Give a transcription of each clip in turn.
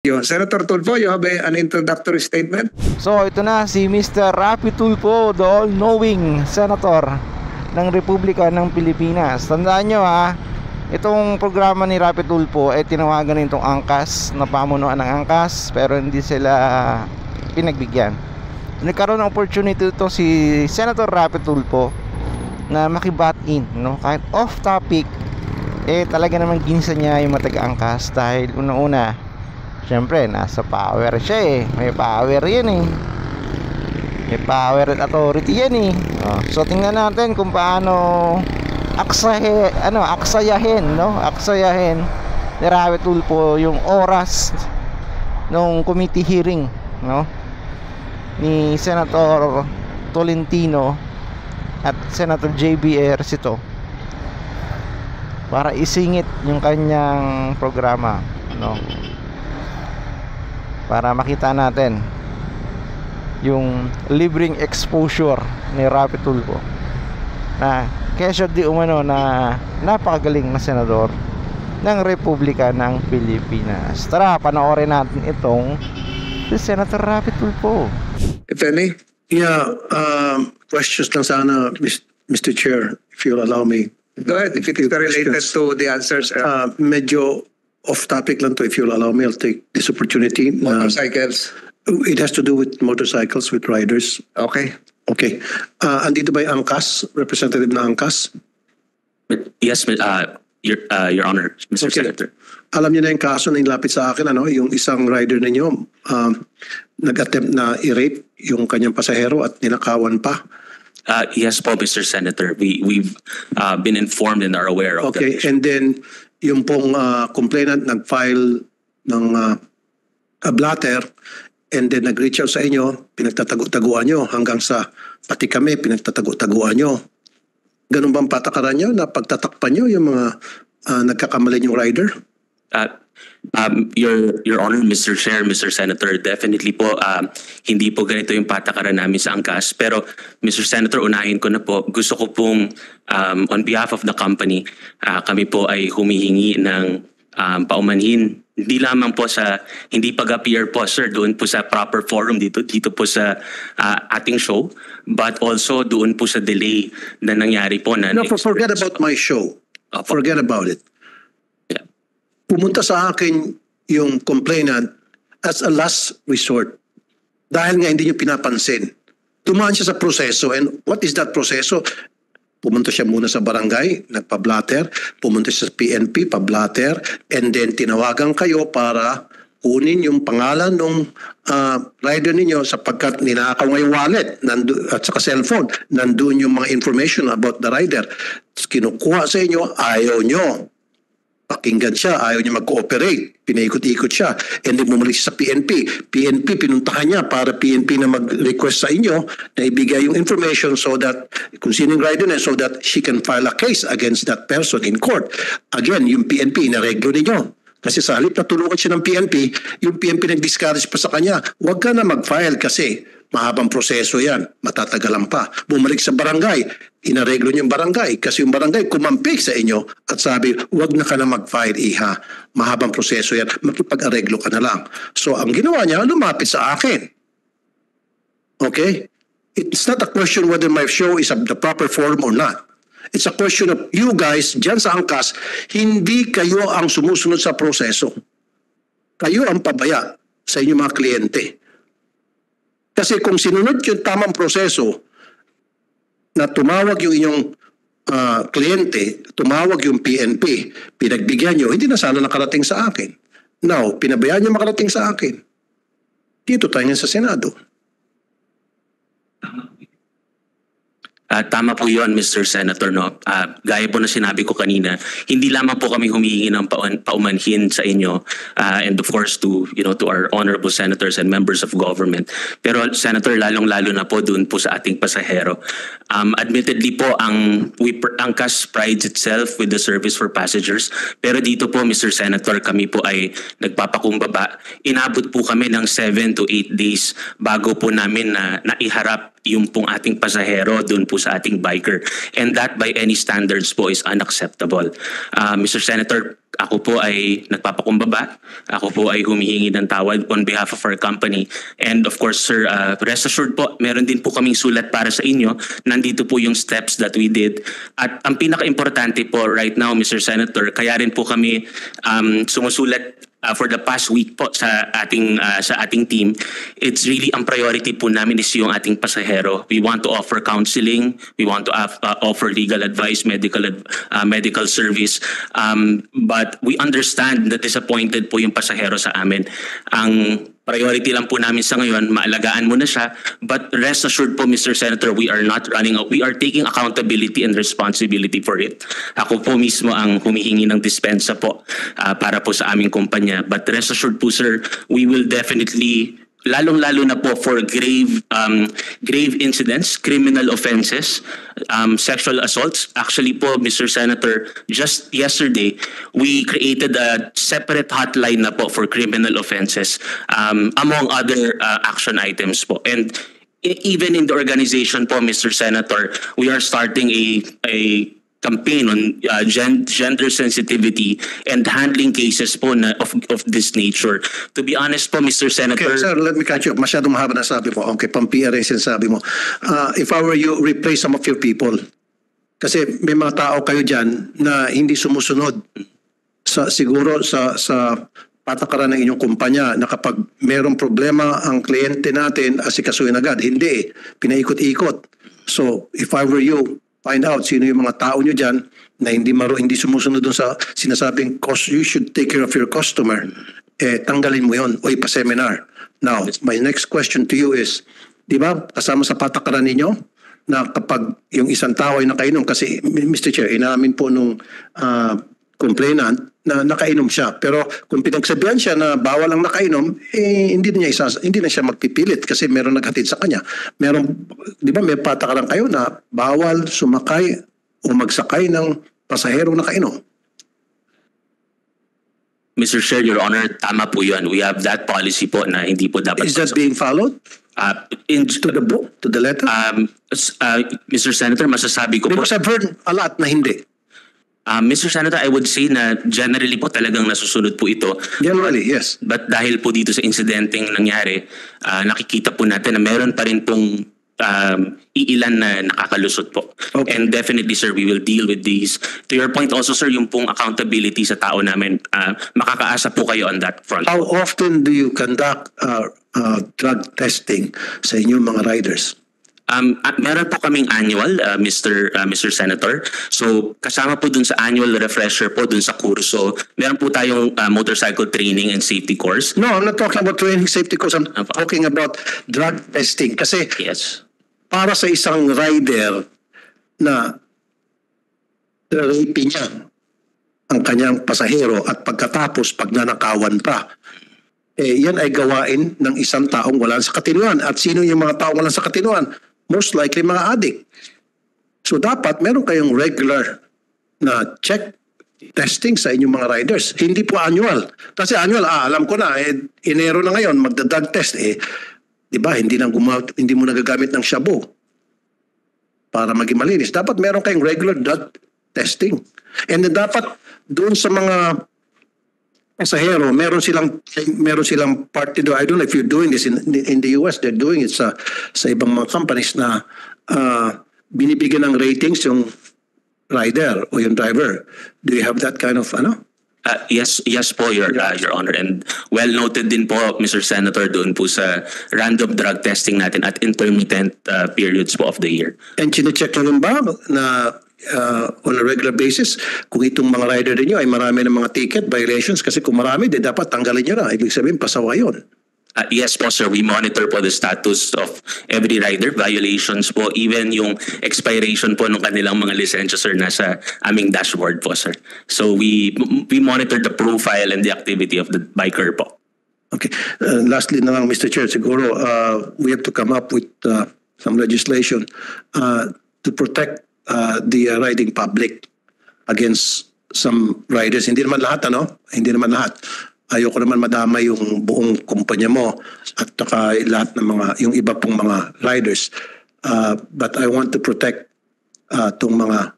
Senator Tulfo, you have an introductory statement? So ito na si Mr. Rapi Tulfo, the all-knowing senator ng Republika ng Pilipinas. Tandaan nyo itong programa ni Rapi Tulfo ay tinawagan nitong angkas, na pamunuan ng angkas, pero hindi sila pinagbigyan. Nagkaroon ng opportunity ito si Senator Rapi Tulfo na makibat in, no? Kahit off topic, talaga naman ginisa niya yung matag-angkas dahil una-una siyempre, nasa power siya may power yan may power at authority yan So tingnan natin kung paano aksayahin ni Rapi Tulfo yung oras nung committee hearing, no, ni Senator Tolentino at Senator JB Ejercito para isingit yung kanyang programa, no, para makita natin yung libreng exposure ni Rapi Tulfo na kesyo di umano na napakagaling na senador ng Republika ng Pilipinas. Tara, panoorin natin itong si Senator Rapi Tulfo. If any? Yeah, questions lang sana, Mr. Chair, if you'll allow me. Go ahead, if it is related to the answers. Medyo off-topic lang to, if you'll allow me, I'll take this opportunity. Motorcycles. It has to do with motorcycles, with riders. Okay. Okay. Andito ba yung angkas? Representative na angkas? Yes, Your Honor, Mr. Okay. Senator. Alam niyo na yung kaso na inilapit sa akin, yung isang rider ninyo, nag-attempt na i-rape yung kanyang pasahero at ninakawan pa. Yes po, Mr. Senator. We've been informed and are aware of Okay, that. and then yung pong complainant nag-file ng blatter and then nag-reach out sa inyo, pinagtatago-taguan nyo hanggang sa pati kami pinagtatago-taguan nyo. Ganun bang patakaran nyo na pagtatakpan nyo yung mga nagkakamali yung rider? Your Honor, Mr. Chair, Mr. Senator, definitely po, hindi po ganito yung patakaran namin sa angkas. Pero, Mr. Senator, unahin ko na po, gusto ko pong, on behalf of the company, kami po ay humihingi ng paumanhin. Hindi lamang po sa, hindi pag-appear po, sir, doon po sa proper forum dito po sa ating show, but also doon po sa delay na nangyari po. Na No, forget about my show. Forget about it. Yeah. Pumunta sa akin yung complainant as a last resort. Dahil nga hindi nyo pinapansin. Tumaan siya sa proseso. And what is that proseso? Pumunta siya muna sa barangay, nagpa-blatter. Pumunta siya sa PNP, pa-blatter. And then tinawagan kayo para kunin yung pangalan ng rider ninyo sapagkat ninakaw nga yung wallet at saka cellphone. Nandun yung mga information about the rider. Kinukuha sa inyo, ayaw nyo. Pakinggan siya, ayaw niya mag-cooperate. Pinaikot-ikot siya. And then bumalik siya sa PNP. PNP, pinuntahan niya para PNP na mag-request sa inyo na ibigay yung information so that, kung sino yung rider na, so that she can file a case against that person in court. Again, yung PNP, inareglo ninyo. Kasi sa halip na tulungan siya ng PNP, yung PNP nag-discourage pa sa kanya, huwag ka na mag-file kasi mahabang proseso yan, matatagalan pa. Bumalik sa barangay, inareglo niyo yung barangay kasi yung barangay kumampik sa inyo at sabi, huwag na ka na mag-file, iha. Mahabang proseso yan, makipag-areglo ka na lang. So ang ginawa niya, lumapit sa akin. Okay? It's not a question whether my show is the proper forum or not. It's a question of you guys, dyan sa angkas, hindi kayo ang sumusunod sa proseso. Kayo ang pabaya sa inyong mga kliyente. Kasi kung sinunod yung tamang proseso na tumawag yung inyong kliyente, tumawag yung PNP, pinagbigyan nyo, hindi na sana nakarating sa akin. Now, pinabayaan nyo makarating sa akin. Dito tayo nga sa Senado. Tama po yun, Mr. Senator. No? Gaya po na sinabi ko kanina, hindi lamang po kami humihingi ng paumanhin sa inyo and of course to our honorable senators and members of government. Pero Senator, lalong-lalo na po doon po sa ating pasahero. Admittedly po, ang CAS prides itself with the service for passengers. Pero dito po, Mr. Senator, kami po ay nagpapakumbaba. Inabot po kami ng 7 to 8 days bago po namin na naiharap yung pong ating pasahero doon po sa ating biker. And that by any standards po is unacceptable. Mr. Senator, Ako po ay nagpapakumbaba. Ako po ay humihingi ng tawad on behalf of our company. And of course, sir, rest assured po, meron din po kaming sulat para sa inyo. Nandito po yung steps that we did. At ang pinaka-importante po right now, Mr. Senator, kaya rin po kami sumusulat for the past week po sa ating team. It's really ang priority po namin is yung ating pasahero. We want to offer counseling, we want to offer legal advice, medical service, but we understand that disappointed po yung pasahero sa amin. Ang priority lang po namin sa ngayon, maalagaan mo na siya. But rest assured po, Mr. Senator, we are not running out. We are taking accountability and responsibility for it. Ako po mismo ang humihingi ng dispensa po para po sa aming kumpanya. But rest assured po, sir, we will definitely, lalong-lalo na po for grave incidents, criminal offenses, sexual assaults. Actually po, Mr. Senator, just yesterday, we created a separate hotline na po for criminal offenses, among other action items po. And even in the organization po, Mr. Senator, we are starting a campaign on gender sensitivity and handling cases po of this nature. To be honest po, Mr. Senator... Okay, sir, let me catch you up. Masyadong mahaba na sabi mo. Okay, pang-PR yung sinasabi mo. If I were you, replace some of your people. Kasi may mga tao kayo dyan na hindi sumusunod siguro sa patakaran ng inyong kumpanya na kapag mayroong problema ang kliyente natin, asikasuhin agad. Hindi, pinaikot-ikot. So, if I were you, find out sino yung mga tao nyo dyan na hindi sumusunod dun sa sinasabing you should take care of your customer. Tanggalin mo yon o ipa-seminar. Now, my next question to you is, di ba kasama sa patakaran ninyo na kapag yung isang tao ay nakainom, kasi Mr. Chair, inamin po nung complainant na nakainom siya. Pero kung pinagsabihan siya na bawal ang nakainom, hindi na siya magpipilit kasi meron naghatid sa kanya. Di ba may patakaran kayo na bawal sumakay o magsakay ng pasaherong nakainom? Mr. Chair, Your Honor, tama po yun. We have that policy po na hindi po dapat... Is that being followed? To the book? To the letter? Mr. Senator, masasabi ko po... Because I've heard a lot na hindi. Mr. Senator, I would say na generally po talagang nasusunod po ito. Generally, yes. But dahil po dito sa insidenteng nangyari, nakikita po natin na meron pa rin pong iilan na nakakalusot po. Okay. And definitely, sir, we will deal with these. To your point also, sir, yung pong accountability sa tao namin, makakaasa po kayo on that front. How often do you conduct drug testing sa inyong mga riders? Meron po kaming annual, Mr. Senator. So kasama po dun sa annual refresher po dun sa kurso, meron po tayong motorcycle training and safety course. No, I'm not talking about training safety course. I'm talking about drug testing. Kasi Yes. para sa isang rider na rape niya ang kanyang pasahero at pagkatapos pagnanakawan pa, yan ay gawain ng isang taong wala sa katinuan. At sino yung mga taong wala sa katinuan? Most likely mga addict. So dapat meron kayong regular na check testing sa inyong mga riders. Hindi po annual. Kasi annual, alam ko na, Enero na ngayon, magda-drug test. Di ba, hindi mo nagagamit ng shabu para maging malinis. Dapat meron kayong regular drug testing. And then dapat doon sa mga pasahero, meron silang part to do. I don't know if you're doing this in the US. They're doing it sa ibang mga companies na binibigyan ng ratings yung rider o yung driver. Do you have that kind of Yes po, Your Honor. And well noted din po, Mr. Senator, doon po sa random drug testing natin at intermittent periods po of the year. And chinecheck nyo ba na on a regular basis kung itong mga rider ninyo ay marami ng mga ticket violations? Kasi kung marami, dapat tanggalin nyo na. Ibig sabihin, pasawa yun. Yes po, sir. We monitor po the status of every rider, violations po, even yung expiration po ng kanilang mga lisensya, sir, nasa aming dashboard po, sir. So we monitor the profile and the activity of the biker po. Okay. Lastly na lang, Mr. Chair, siguro we have to come up with some legislation to protect the riding public against some riders. Hindi naman lahat, Hindi naman lahat. Ayoko naman madama yung buong kumpanya mo at saka lahat ng yung iba pong mga riders. But I want to protect tong mga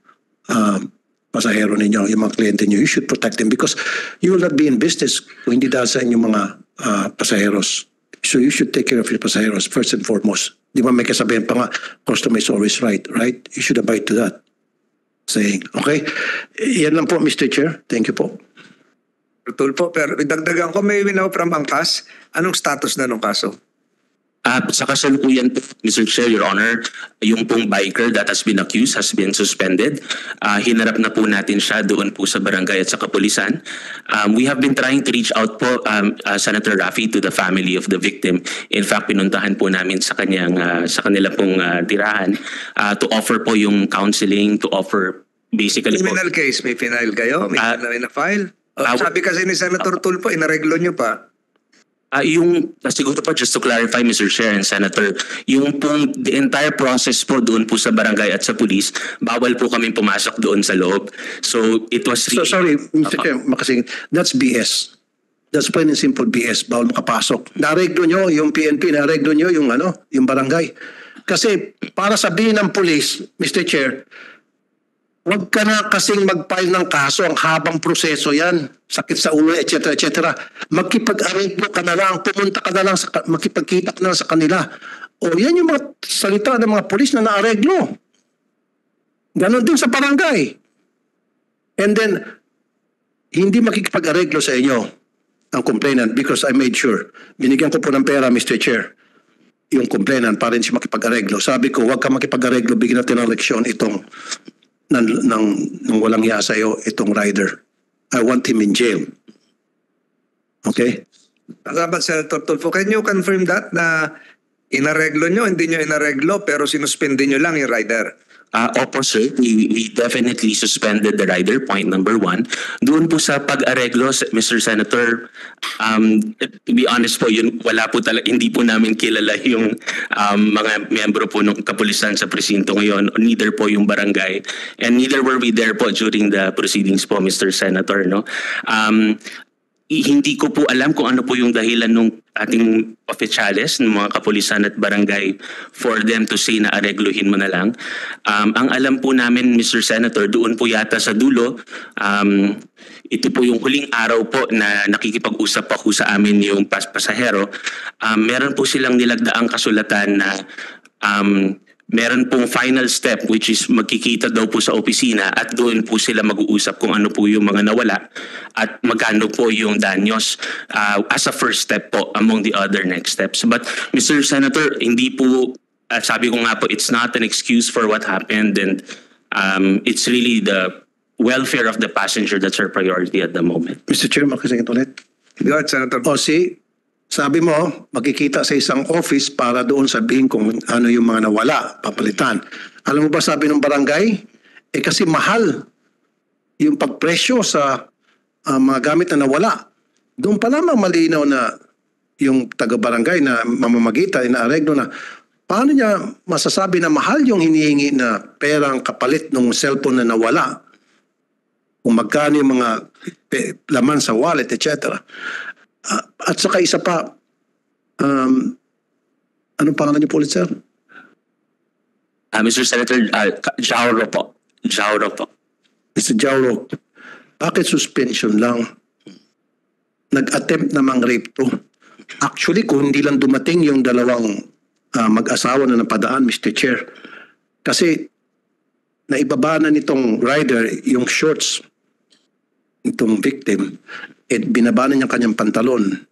pasahero ninyo, yung mga kliyente nyo. You should protect them because you will not be in business kung hindi dahil sa inyong mga pasaheros. So you should take care of your pasaheros first and foremost. Di ba may kasabihan pa nga, customer is always right, right? You should abide to that saying. Okay? Yan lang po, Mr. Chair. Thank you po. Tulfo, pero idagdagan ko, may winaw from angkas. Anong status na nung kaso? Sa kasalukuyan po, Mr. Chair, Your Honor, yung pong biker that has been accused has been suspended. Hinarap na po natin siya doon po sa barangay at sa kapulisan. We have been trying to reach out po, Senator Raffy, to the family of the victim. In fact, pinuntahan po namin sa kanila pong tirahan to offer po yung counseling, to offer basically po. Criminal case, may final kayo? May na-file? Sabi kasi ni Senator Tulfo, inareglo nyo pa. Siguro pa just to clarify, Mr. Chair and Senator, yung pong the entire process po doon po sa barangay at sa police, bawal po kami pumasok doon sa loob. So it was really... So sorry, Mr. Chair, makasingit. That's BS. That's plain and simple BS. Bawal makapasok. Nareglo nyo yung PNP, nareglo nyo yung yung barangay. Kasi para sabihin ng police, Mr. Chair, huwag ka na kasing mag-file ng kaso, ang habang proseso yan, sakit sa ulo, etc. etc. Magkipag-arreglo ka na lang, pumunta ka na lang, makipagkita ka na lang sa kanila. O yan yung mga salita ng mga polis na naareglo. Ganon din sa barangay. And then, hindi makikipag-areglo sa inyo ang complainant because I made sure. Binigyan ko po ng pera, Mr. Chair, yung complainant para hindi siya makipag-areglo. Sabi ko, huwag ka makipag-areglo, bigyan natin ng leksyon itong nang walang hiya sa'yo, itong rider. I want him in jail. Okay? Salamat, Senator Tulfo. Can you confirm that na inareglo nyo, hindi nyo inareglo, pero sinuspindi nyo lang yung rider? Opo, sir. We definitely suspended the rider, point number 1. Doon po sa pag-areglo, Mr. Senator, to be honest po, wala po talaga, hindi po namin kilala yung mga miyembro po ng kapulisan sa presinto ngayon, neither po yung barangay, and neither were we there po during the proceedings po, Mr. Senator. No? Hindi ko po alam kung ano po yung dahilan ng ating opisyales ng mga kapulisan at barangay for them to say na aregluhin mo na lang. Ang alam po namin, Mr. Senator, doon po yata sa dulo, ito po yung huling araw po na nakikipag-usap pa po sa amin yung pasahero. Meron po silang nilagdaang kasulatan na meron pong final step which is magkikita daw po sa opisina at doon po sila mag-uusap kung ano po yung mga nawala at magkano po yung danyos as a first step po among the other next steps. But Mr. Senator, hindi po, sabi ko nga po, it's not an excuse for what happened and it's really the welfare of the passenger that's our priority at the moment. Mr. Chair, makasingit ulit. Go ahead, Senator. O sabi mo, magkikita sa isang office para doon sabihin kung ano yung mga nawala, papalitan. Alam mo ba sabi ng barangay? Kasi mahal yung pagpresyo sa mga gamit na nawala. Doon pa lamang malinaw na yung taga-barangay na mamamagita, inaareglo na, paano niya masasabi na mahal yung hinihingi na perang kapalit ng cellphone na nawala? Kung magkano yung mga laman sa wallet, etc. At saka isa pa, anong pangalan niyo po ulit, sir? Mr. Senator, Jauro po. Jauro po. Mr. Jauro, bakit suspension lang? Nag-attempt namang rape to. Actually, kung hindi lang dumating yung dalawang mag-asawa na napadaan, Mr. Chair, kasi naibaba na nitong rider yung shorts nitong victim, binaba na niya kanyang pantalon,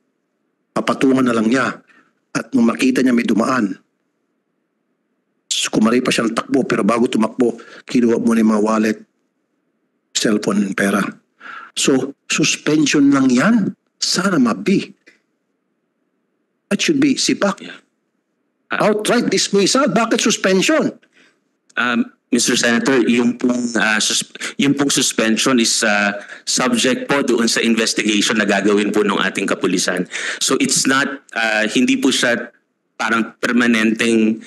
papatungan na lang niya, at nung makita niya may dumaan, kumari pa siya ng takbo, pero bago tumakbo, kinuha mo na yung mga wallet, cellphone, pera. So, suspension lang yan. Sana mabi. That should be sipak. Outright dismissal. Bakit suspension? Mr. Senator, yung pong suspension is subject po doon sa investigation na gagawin po ng ating kapulisan. So it's not, hindi po siya parang permanenteng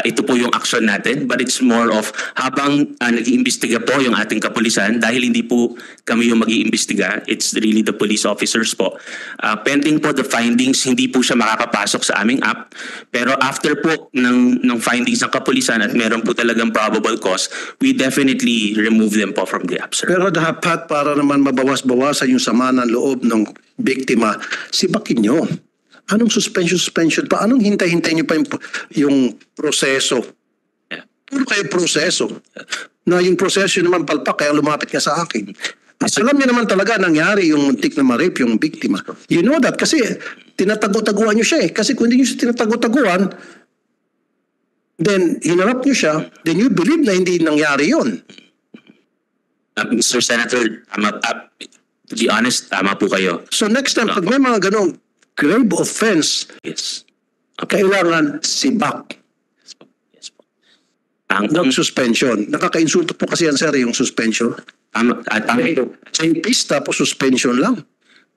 ito po yung action natin, but it's more of habang nag-iimbestiga po yung ating kapulisan, dahil hindi po kami yung mag-iimbestiga, it's really the police officers po. Pending po the findings, hindi po siya makakapasok sa aming app, pero after po ng findings ng kapulisan at meron po talagang probable cause, we definitely remove them po from the app, sir. Pero dapat para naman mabawas-bawasan yung sama ng loob ng biktima, sibakin nyo. Anong suspension pa? Anong hintay-hintay nyo pa yung proseso? Yeah. Puro kayo proseso. Na yung proseso naman palpak, kaya lumapit ka sa akin. At alam niyo naman talaga nangyari yung muntik na ma-rape yung biktima. You know that kasi tinatago-taguan nyo siya eh. Kasi kung hindi nyo siya tinatago-taguan, then hinarap nyo siya, then you believe na hindi nangyari yun. Mr. Senator, to be honest, tama po kayo. So next time, pag may mga ganong grave offense, Yes. kailangan sibak. Yes po. Ang Not suspension. Nakaka-insulto po kasi yan, sir, yung suspension. tama Sa yung pista po, suspension lang.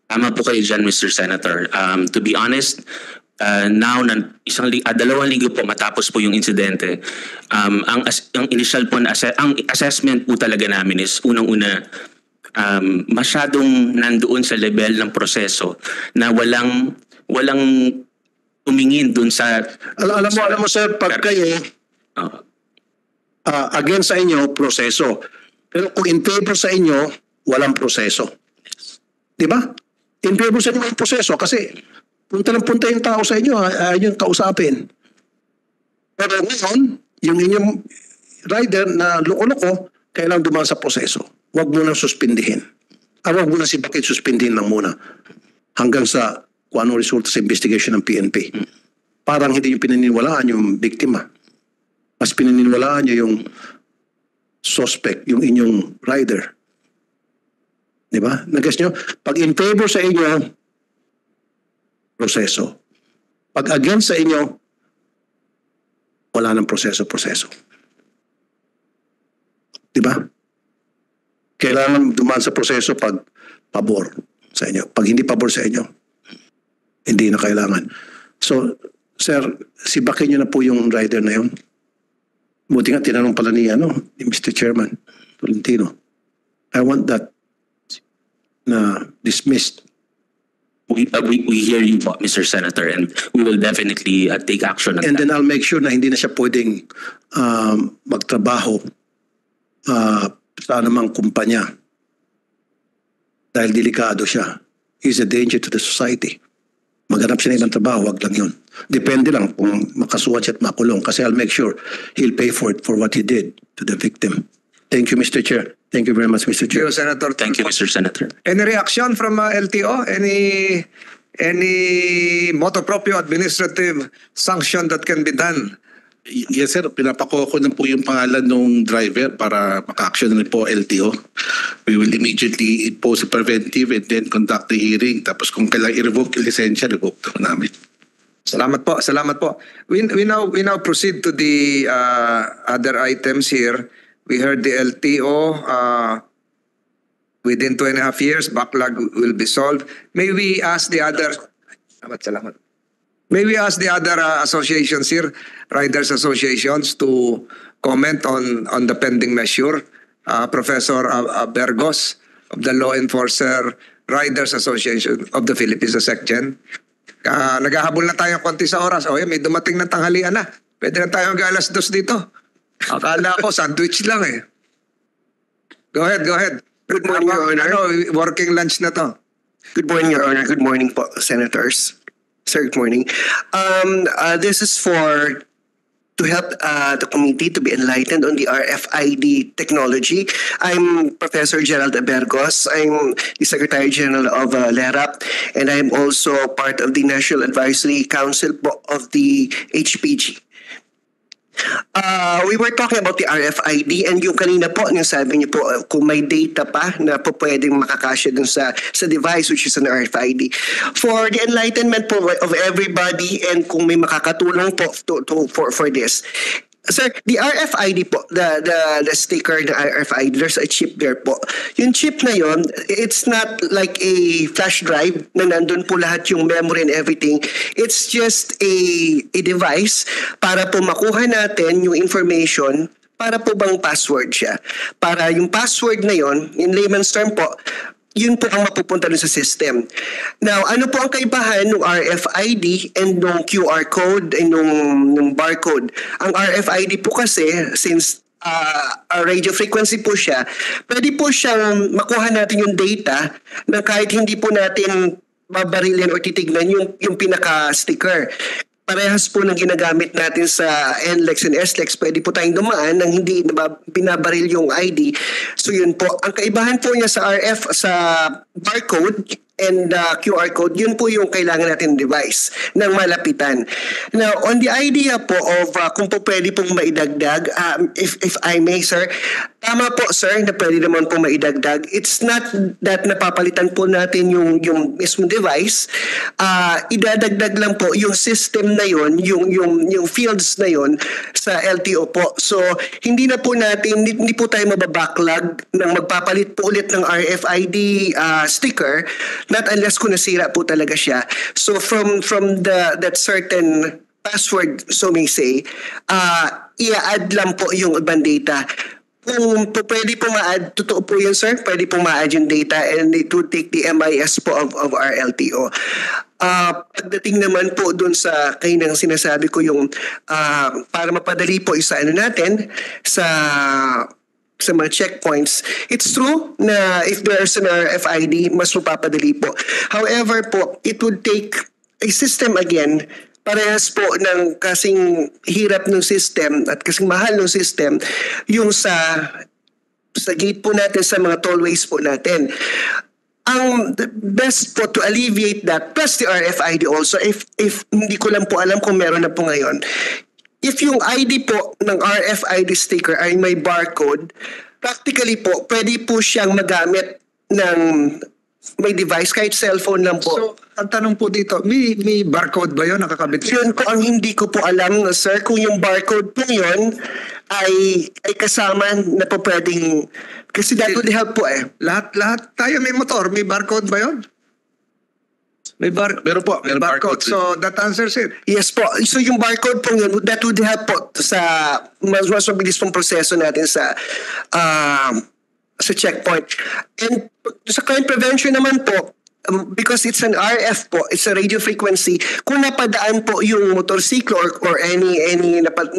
Tama po kayo dyan, Mr. Senator. To be honest, now, dalawang linggo po matapos po yung insidente, ang initial po ang assessment po talaga namin is unang-una, masyadong nandoon sa level ng proseso na walang tumingin dun sa... Alam mo, sir, pag kayo against sa inyo, proseso. Pero kung in favor sa inyo, walang proseso. Di ba? In favor sa inyo, walang proseso. Kasi punta ng punta yung tao sa inyo, ayaw yung kausapin. Pero ngayon, yung inyong rider na loko-loko, kailangan dumaan sa proseso. Huwag mo nang suspindihin. Huwag mo nang si bakit suspindihin lang muna. Hanggang sa kung anong resulta sa investigation ng PNP. Parang hindi yung pinaniniwalaan yung biktima. Mas pinaniniwalaan nyo yung suspect, yung inyong rider. Di ba? Nag-guess nyo? Pag in favor sa inyo, proseso. Pag against sa inyo, wala nang proseso. Di ba? Kailangan dumaan sa proseso pag pabor sa inyo. Pag hindi pabor sa inyo, hindi na kailangan. So, sir, sibakin nyo na po yung rider na yun. Buti nga, tinanong pala ni Mr. Chairman Tolentino. I want that na dismissed. We hear you, Mr. Senator, and we will definitely take action on And that. then I'll make sure na hindi na siya pwedeng magtrabaho sa anumang kumpanya dahil delikado siya. He's a danger to the society. Maghanap siya ng ibang trabaho, wag lang yun. Depende lang kung makasuhan siya at makulong kasi I'll make sure he'll pay for it for what he did to the victim. Thank you, Mr. Chair. Thank you very much, Mr. Chair. Senator. Thank you, Mr. Senator. Any reaction from LTO? Any motu proprio administrative sanction that can be done? Yes, sir. Pinapako ko na po yung pangalan ng driver para maka-action na rin po LTO. We will immediately impose a preventive and then conduct the hearing. Tapos kung kailangan i-revoke yung lisensya, revoke po namin. Salamat po. We now proceed to the other items here. We heard the LTO within 2.5 years, backlog will be solved. May we ask the other... Salamat. May we ask the other associations here, riders associations, to comment on the pending measure? Professor Bergos of the Law Enforcer Riders Association of the Philippines, the SecGen. Naghahabol na tayo konti sa oras. May dumating na tanghalian na. Pwede na tayo mag-alas 2 dito. Akala ko, sandwich lang eh. Go ahead. Good morning, Your Honor. Working lunch na to. Good morning, Your Honor. Good morning po, Senators. Sir, good morning. This is to help the committee to be enlightened on the RFID technology. I'm Professor Gerald Abergos. I'm the Secretary General of LERAP, and I'm also part of the National Advisory Council of the HPG. We were talking about the RFID, and yung kanina po, yung sabi niyo po, kung may data pa na po pwedeng makakasya dun sa device which is an RFID. For the enlightenment po of everybody and kung may makakatulong po for this, Sir, the RFID po, the sticker, the RFID, there's a chip there po. Yung chip na yon, it's not like a flash drive na nandun po lahat yung memory and everything. It's just a device para po makuha natin yung information para po bang password siya. Para yung password na yon, in layman's term po, yun po ang mapupunta dun sa system. Now, ano po ang kaibahan ng RFID and ng QR code and ng barcode? Ang RFID po kasi, since radio frequency po siya, pwede po siyang makuha natin yung data na kahit hindi po natin babarilin o titignan yung pinaka-sticker. Parehas po ng ginagamit natin sa NLEX and SLEX, pwede po tayong dumaan nang hindi binabaril yung ID. So yun po, ang kaibahan po niya sa RF, sa barcode and QR code, yun po yung kailangan natin device ng malapitan. Now, on the idea po of kung po pwede pong maidagdag, if I may, sir, tama po, sir, na pwede naman po maidagdag. It's not that napapalitan po natin yung mismo device. Idadagdag lang po yung system na yun, yung fields na yun sa LTO po. So, hindi na po natin, hindi po tayo mababacklog ng magpapalit po ulit ng RFID sticker, not unless kung nasira po talaga siya. So from that certain password, so may say, i-add lang po yung ibang data. Kung pwede po ma-add, totoo po yun, sir, pwede po ma-add yung data and it would take the MIS po of our LTO. Pagdating naman po dun sa kaninang sinasabi ko yung para mapadali po isa natin sa mga checkpoints, it's true na if there's an RFID, mas mapapadali po. However po, it would take a system again, parehas po ng kasing hirap ng system at kasing mahal ng system, yung sa gate po natin, sa mga tollways po natin. Ang best po to alleviate that, plus the RFID also, if hindi ko lang po alam kung meron na po ngayon, if yung ID po ng RFID sticker ay may barcode, practically po, pwede po siyang magamit ng may device, kahit cellphone lang po. So, ang tanong po dito, may barcode ba yun nakakabit? Yun po ang hindi ko po alam, sir, kung yung barcode po yun ay kasama na po pwedeng, kasi that would help po eh. Lahat tayo may motor, may barcode ba yun? May barcode. So that answers it. Yes po. So yung barcode po yun, that would help po sa mas mabilis pong proseso natin sa checkpoint. And sa crime prevention naman po, because it's an RF po, it's a radio frequency, kung napadaan po yung motorsiklo or any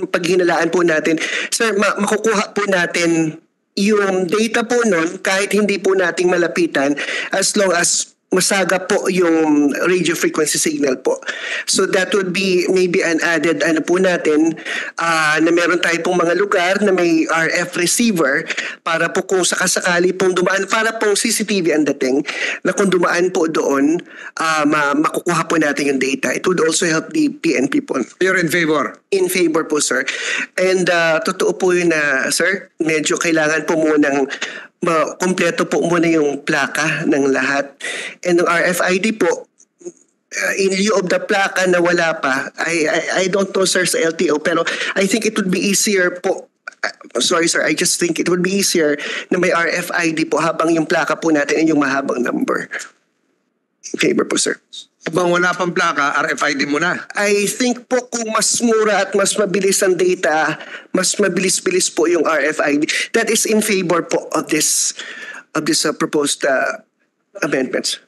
paghinalaan po natin, sir, makukuha po natin yung data po nun kahit hindi po nating malapitan as long as masaga po yung radio frequency signal po. So that would be maybe an added po natin na meron tayo pong mga lugar na may RF receiver para po kung sakasakali pong dumaan, para pong CCTV ang dating, na kung dumaan po doon, makukuha po natin yung data. It would also help the PNP po. You're in favor? In favor po, sir. And totoo po yun na, sir, medyo kailangan po munang kompleto po muna yung plaka ng lahat. And ng RFID po, in lieu of the plaka na wala pa, I don't know, sir, sa LTO, pero I think it would be easier po. Sorry, sir, I just think it would be easier na may RFID po habang yung plaka po natin ay yung mahabang number. In favor po, sir. Habang wala pang plaka, RFID mo na. I think po kung mas mura at mas mabilis ang data, mas mabilis-bilis po yung RFID. That is in favor po of this proposed amendments.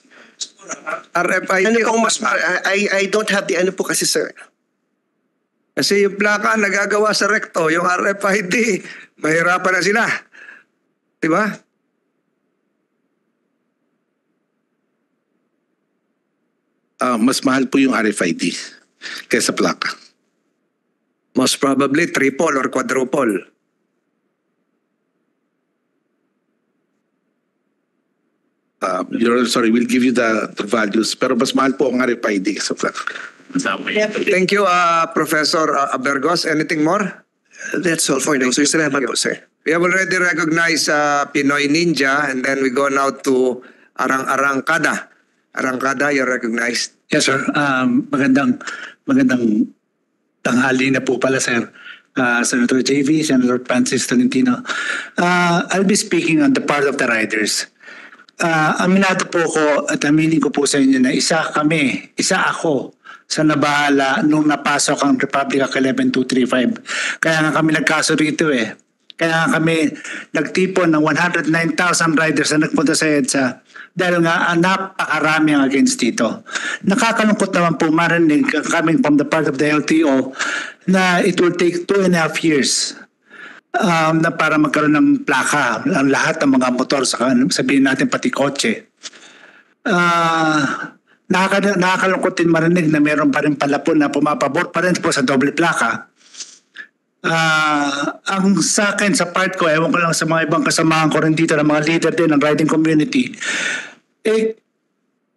RFID. Ano po mas I don't have the ano po kasi, sir. Kasi yung plaka nagagawa sa recto, yung RFID, mahirapan na sila. Diba? Mas mahal po yung RFID kaysa plaka. Most probably triple or quadruple. Sorry, we'll give you the values, pero mas mahal po ang RFID kaysa plaka. Thank you, Professor Abergos. Anything more? That's all for now, sir. Salamat po, sir. We have already recognized Pinoy Ninja, and then we go now to Arangkada. Arangkada, you're recognized. Yes, sir. Magandang tanghali na po pala, sir. Senator JV, Senator Francis Tolentino. I'll be speaking on the part of the riders. Aminado po ko at aminin ko po sa inyo na isa ako sa nabahala nung napasok ang Republic Act 11235. Kaya nga kami nagkaso rito eh. Kaya nga kami nagtipon ng 109,000 riders na nagpunta sa EDSA dahil nga napakarami ang against dito. Nakakalungkot naman po marinig coming from the part of the LTO na it will take 2.5 years na para magkaroon ng plaka ang lahat ng mga motor, sabihin natin pati kotse. Nakakalungkot din marinig na meron pa rin palapon na pumapabor pa rin po sa doble plaka. Ang sa akin, sa part ko, ewan ko lang sa mga ibang kasamahan ko rin dito na mga leader din ng riding community,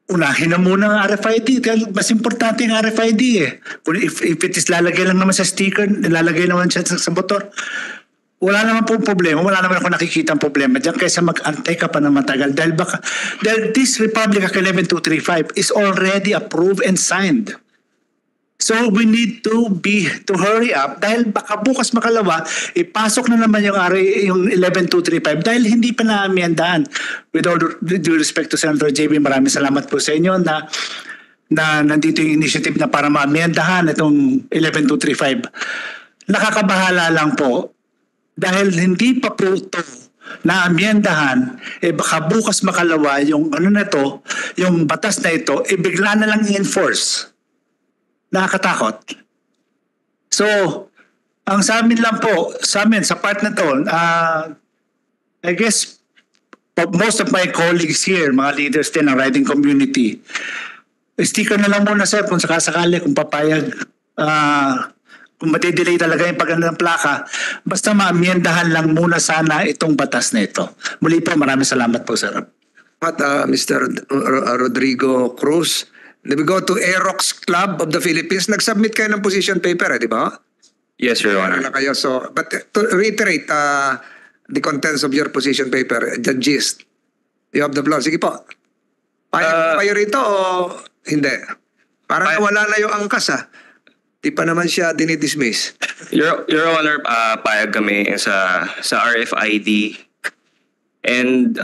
unahin na muna ang RFID dahil mas importante ang RFID eh. Kung if it is lalagay lang naman sa sticker, lalagay naman siya sa motor, wala naman po problema. Wala naman ako nakikita ang problema diyan kaysa mag-antay ka pa na matagal. Dahil this Republic Act 11235 is already approved and signed. So we need to hurry up dahil baka bukas makalawa, ipasok na naman yung 11235 dahil hindi pa naamiyandahan. With all due respect to Senator JB, maraming salamat po sa inyo na nandito yung initiative na para maamiyandahan itong 11235. Nakakabahala lang po dahil hindi pa po ito naamyendahan, baka bukas makalawa yung yung batas na ito, bigla na lang i-enforce. Nakakatakot. So, ang sa amin lang po, sa part na to, I guess most of my colleagues here, mga leaders din ng riding community, sticker na lang muna sir kung sakasakali, kung papayag, kung matidelay talaga yung paganda ng plaka, basta maamyendahan lang muna sana itong batas na ito. Muli po, maraming salamat po, sir. Mr. Rodrigo Cruz, we go to Aerox Club of the Philippines. Nag-submit kayo ng position paper, di ba? Yes, Your Honor. Kayo. So, but to reiterate the contents of your position paper, the gist, you have the floor. Sige po. Payag kayo rito o hindi? Parang wala na yung angkas Di pa naman siya dinidismiss. Your Honor, payag kami sa RFID. And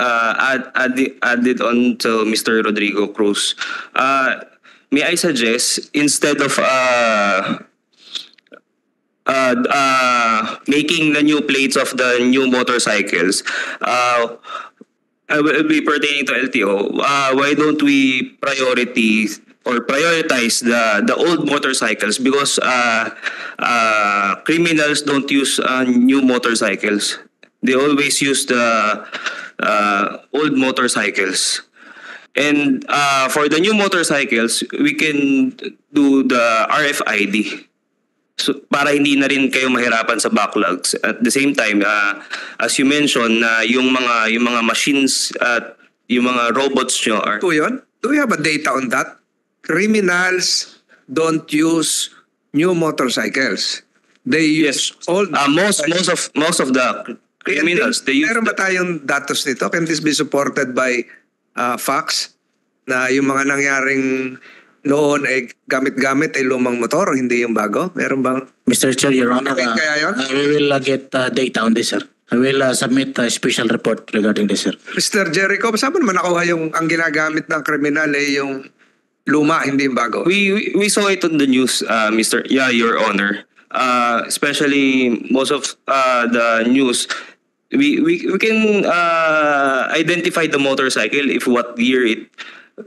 added on to Mr. Rodrigo Cruz, may I suggest, instead of making the new plates of the new motorcycles, will be pertaining to LTO, why don't we prioritize the old motorcycles, because criminals don't use new motorcycles. They always use the old motorcycles. And for the new motorcycles, we can do the RFID. So, para hindi na rin kayo mahirapan sa backlogs. At the same time, as you mentioned, yung mga machines at yung mga robots nyo are... Do we have a data on that? Criminals don't use new motorcycles. They use old most of the criminals, they use... Meron ba tayong datos nito? Can this be supported by facts? Na yung mga nangyaring noon ay gamit-gamit ay lumang motor, hindi yung bago? Meron bang... Mr. Chair, Your Honor, kaya yun? we will get data on this, sir. I will submit a special report regarding this, sir. Mr. Jericho, saan mo naman nakuha yung ang ginagamit ng kriminal ay yung luma, hindi yung bago? We saw it on the news, Your Honor. Especially most of the news, we can identify the motorcycle if what year it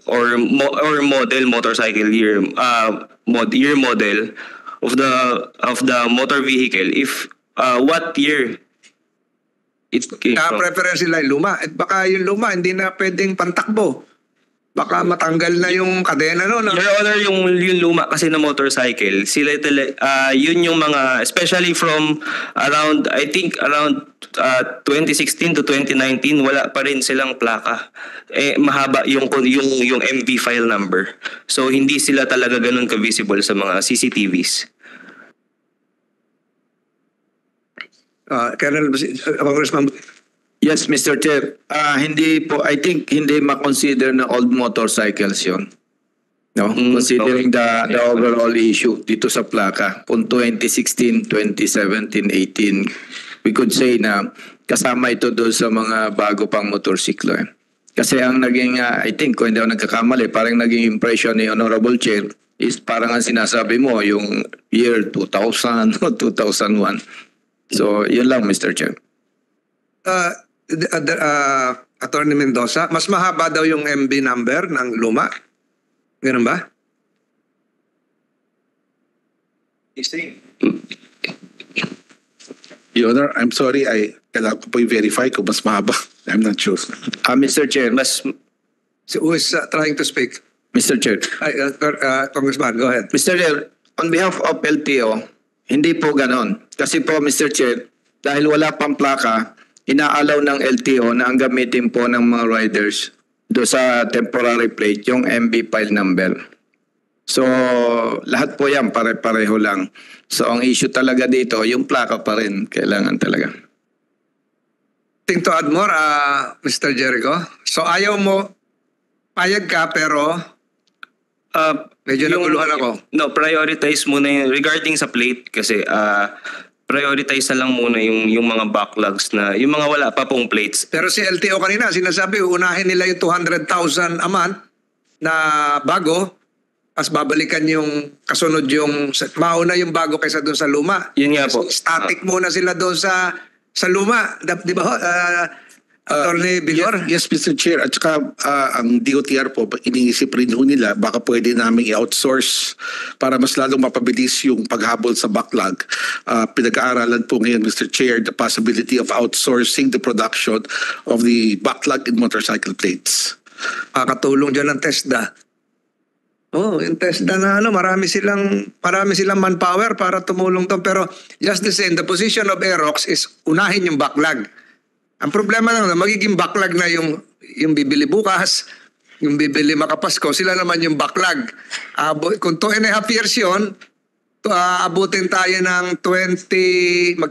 or model motorcycle year model of the motor vehicle, if what year it came from. Preference nila yung luma. At baka yung luma hindi na pwedeng pantakbo. Baka matanggal na yung kadena no. Your Honor, yung luma kasi na motorcycle, sila yun yung mga, especially from around 2016 to 2019, wala pa rin silang plaka. Mahaba yung MV file number. So hindi sila talaga ganun ka-visible sa mga CCTVs. Colonel Congressman. Yes, Mr. Chair. Hindi po, I think hindi ma-consider na old motorcycles yon. No? Considering the overall issue dito sa plaka, kung 2016, 2017, 18, we could say na kasama ito doon sa mga bago pang motorsiklo. Kasi ang naging, I think, kung hindi ako nagkakamali, parang naging impression ni Honorable Chair is parang ang sinasabi mo, yung year 2000 o 2001. So, yun lang, Mr. Chair. Attorney Mendoza, mas mahaba daw yung MB number ng luma? Ganun ba? Your Honor, I'm sorry, kailangan ko po i-verify kung mas mahaba. I'm not sure. Mr. Chair, Who is trying to speak? Mr. Chair. Congressman, go ahead. Mr. Chair, on behalf of LTO, hindi po ganon. Kasi po, Mr. Chair, dahil wala pang plaka, inaalaw ng LTO na ang gamitin po ng mga riders do sa temporary plate, yung MB file number. So, lahat po yan, pare-pareho lang. So, ang issue talaga dito, yung plaka pa rin, kailangan talaga. Think to add more, Mr. Jericho. So, ayaw mo, payag ka, pero medyo naguluhan ako. No, prioritize muna yung regarding sa plate kasi prioritize na lang muna yung mga backlogs na yung mga wala pa pong plates. Pero si LTO kanina, sinasabi, unahin nila yung 200,000 a month na bago, as babalikan yung kasunod yung, mauna yung bago kaysa doon sa luma. Yun nga po. Static muna sila doon sa luma. Di ba, Attorney Vigor? Yes, Mr. Chair. At saka ang DOTR po, iniisip rin ho nila, baka pwede namin i-outsource para mas lalong mapabilis yung paghabol sa backlog. Pinag-aaralan po ngayon, Mr. Chair, the possibility of outsourcing the production of the backlog in motorcycle plates. Katulong dyan ng TESDA. Yung TESDA na marami silang manpower para tumulong to. Pero just the same, the position of Aerox is unahin yung backlog. Ang problema lang, magiging backlog na yung bibili bukas, yung bibili makapasko, sila naman yung backlog. Kung 2.5 years yun, abutin tayo ng 2026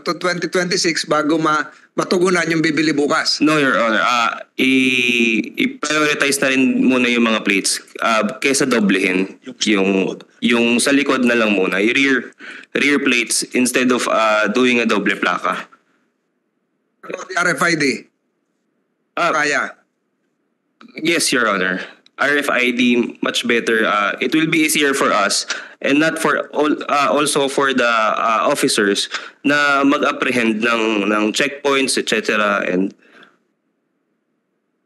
bago matugunan yung bibili bukas. No, Your Honor. I-prioritize na rin muna yung mga plates kesa doblehin. Yung sa likod na lang muna. Yung rear plates instead of doing a doble plaka. RFID. Kaya. Yes, Your Honor. RFID much better. It will be easier for us and not for also for the officers na mag-apprehend ng checkpoints, etc. And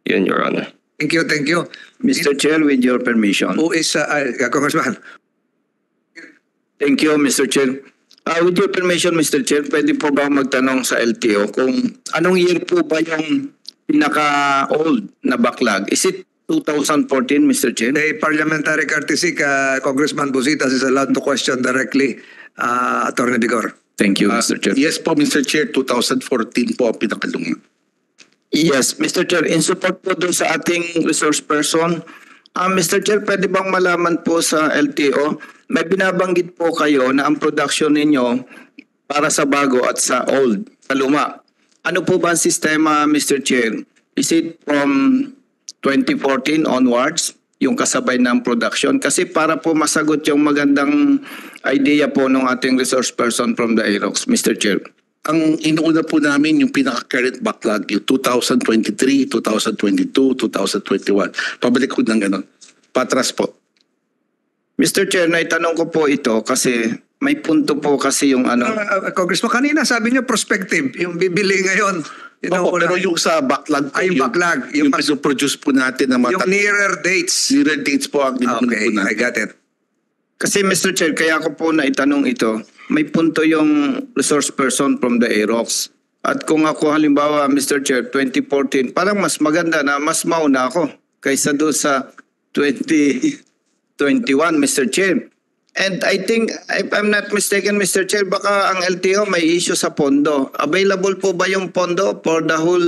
yun, Your Honor. Thank you. Mr. Chair, with your permission. Who is Congressman? Thank you, Mr. Chair. With your permission, Mr. Chair, pwede po ba magtanong sa LTO kung anong year po ba yung pinaka-old na backlog? Is it 2014, Mr. Chair? The parliamentary courtesy, Congressman Busitas is allowed to question directly Attorney Vigor. Thank you, Mr. Chair. Yes po, Mr. Chair, 2014 po ang pinakalungan. Yes, Mr. Chair, in support po doon sa ating resource person, Mr. Chair, pwede bang malaman po sa LTO, may binabanggit po kayo na ang production ninyo para sa bago at sa old, sa luma. Ano po ba ang sistema, Mr. Chair? Is it from 2014 onwards, yung kasabay ng production? Kasi para po masagot yung magandang idea po ng ating resource person from the Aerox, Mr. Chair. Ang inuuna po namin yung pinaka-current backlog, yung 2023, 2022, 2021. Pabalik ko ng gano'n. Patras po. Mr. Chair, naitanong ko po ito kasi may punto po kasi yung Congressman, kanina sabi niyo prospective, yung bibili ngayon. Opo, pero yung sa backlog po, yung backlog. Yung produce po natin na yung nearer dates. Nearer dates po ang inuuna Okay, po natin. I got it. Kasi Mr. Chair, kaya ko po naitanong ito, may punto yung resource person from the Aerox. At kung ako halimbawa, Mr. Chair, 2014, parang mas maganda na mas mauna ako kaysa doon sa 2021, Mr. Chair. And I think, if I'm not mistaken, Mr. Chair, baka ang LTO may issue sa pondo. Available po ba yung pondo for the whole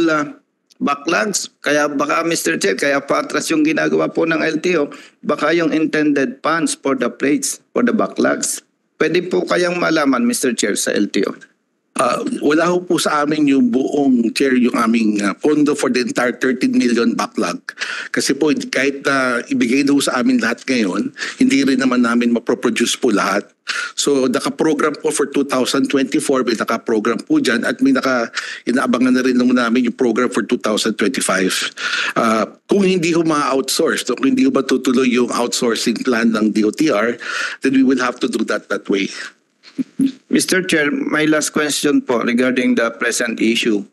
backlogs? Kaya baka, Mr. Chair, kaya patras yung ginagawa po ng LTO, baka yung intended funds for the plates, for the backlogs. Pwede po kayang malaman, Mr. Chair, sa LTO. Wala ho po sa amin yung buong chair, yung aming pondo for the entire 13 million backlog. Kasi po kahit ibigay daw sa amin lahat ngayon, hindi rin naman namin maproproduce po lahat. So naka-program po for 2024, may naka-program po dyan at may inaabangan na rin namin yung program for 2025. Kung hindi ho ma-outsource, kung hindi ho matutuloy yung outsourcing plan ng DOTR, then we will have to do that way. Mr. Chair, my last question po regarding the present issue.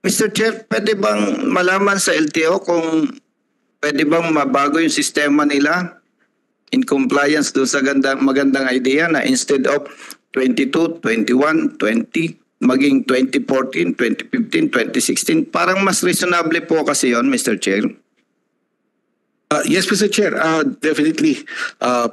Mr. Chair, pwede bang malaman sa LTO kung pwede bang mabago yung sistema nila in compliance doon sa magandang idea na instead of 22, 21, 20, maging 2014, 2015, 2016, parang mas reasonable po kasi yon, Mr. Chair. Yes, Mr. Chair. Definitely.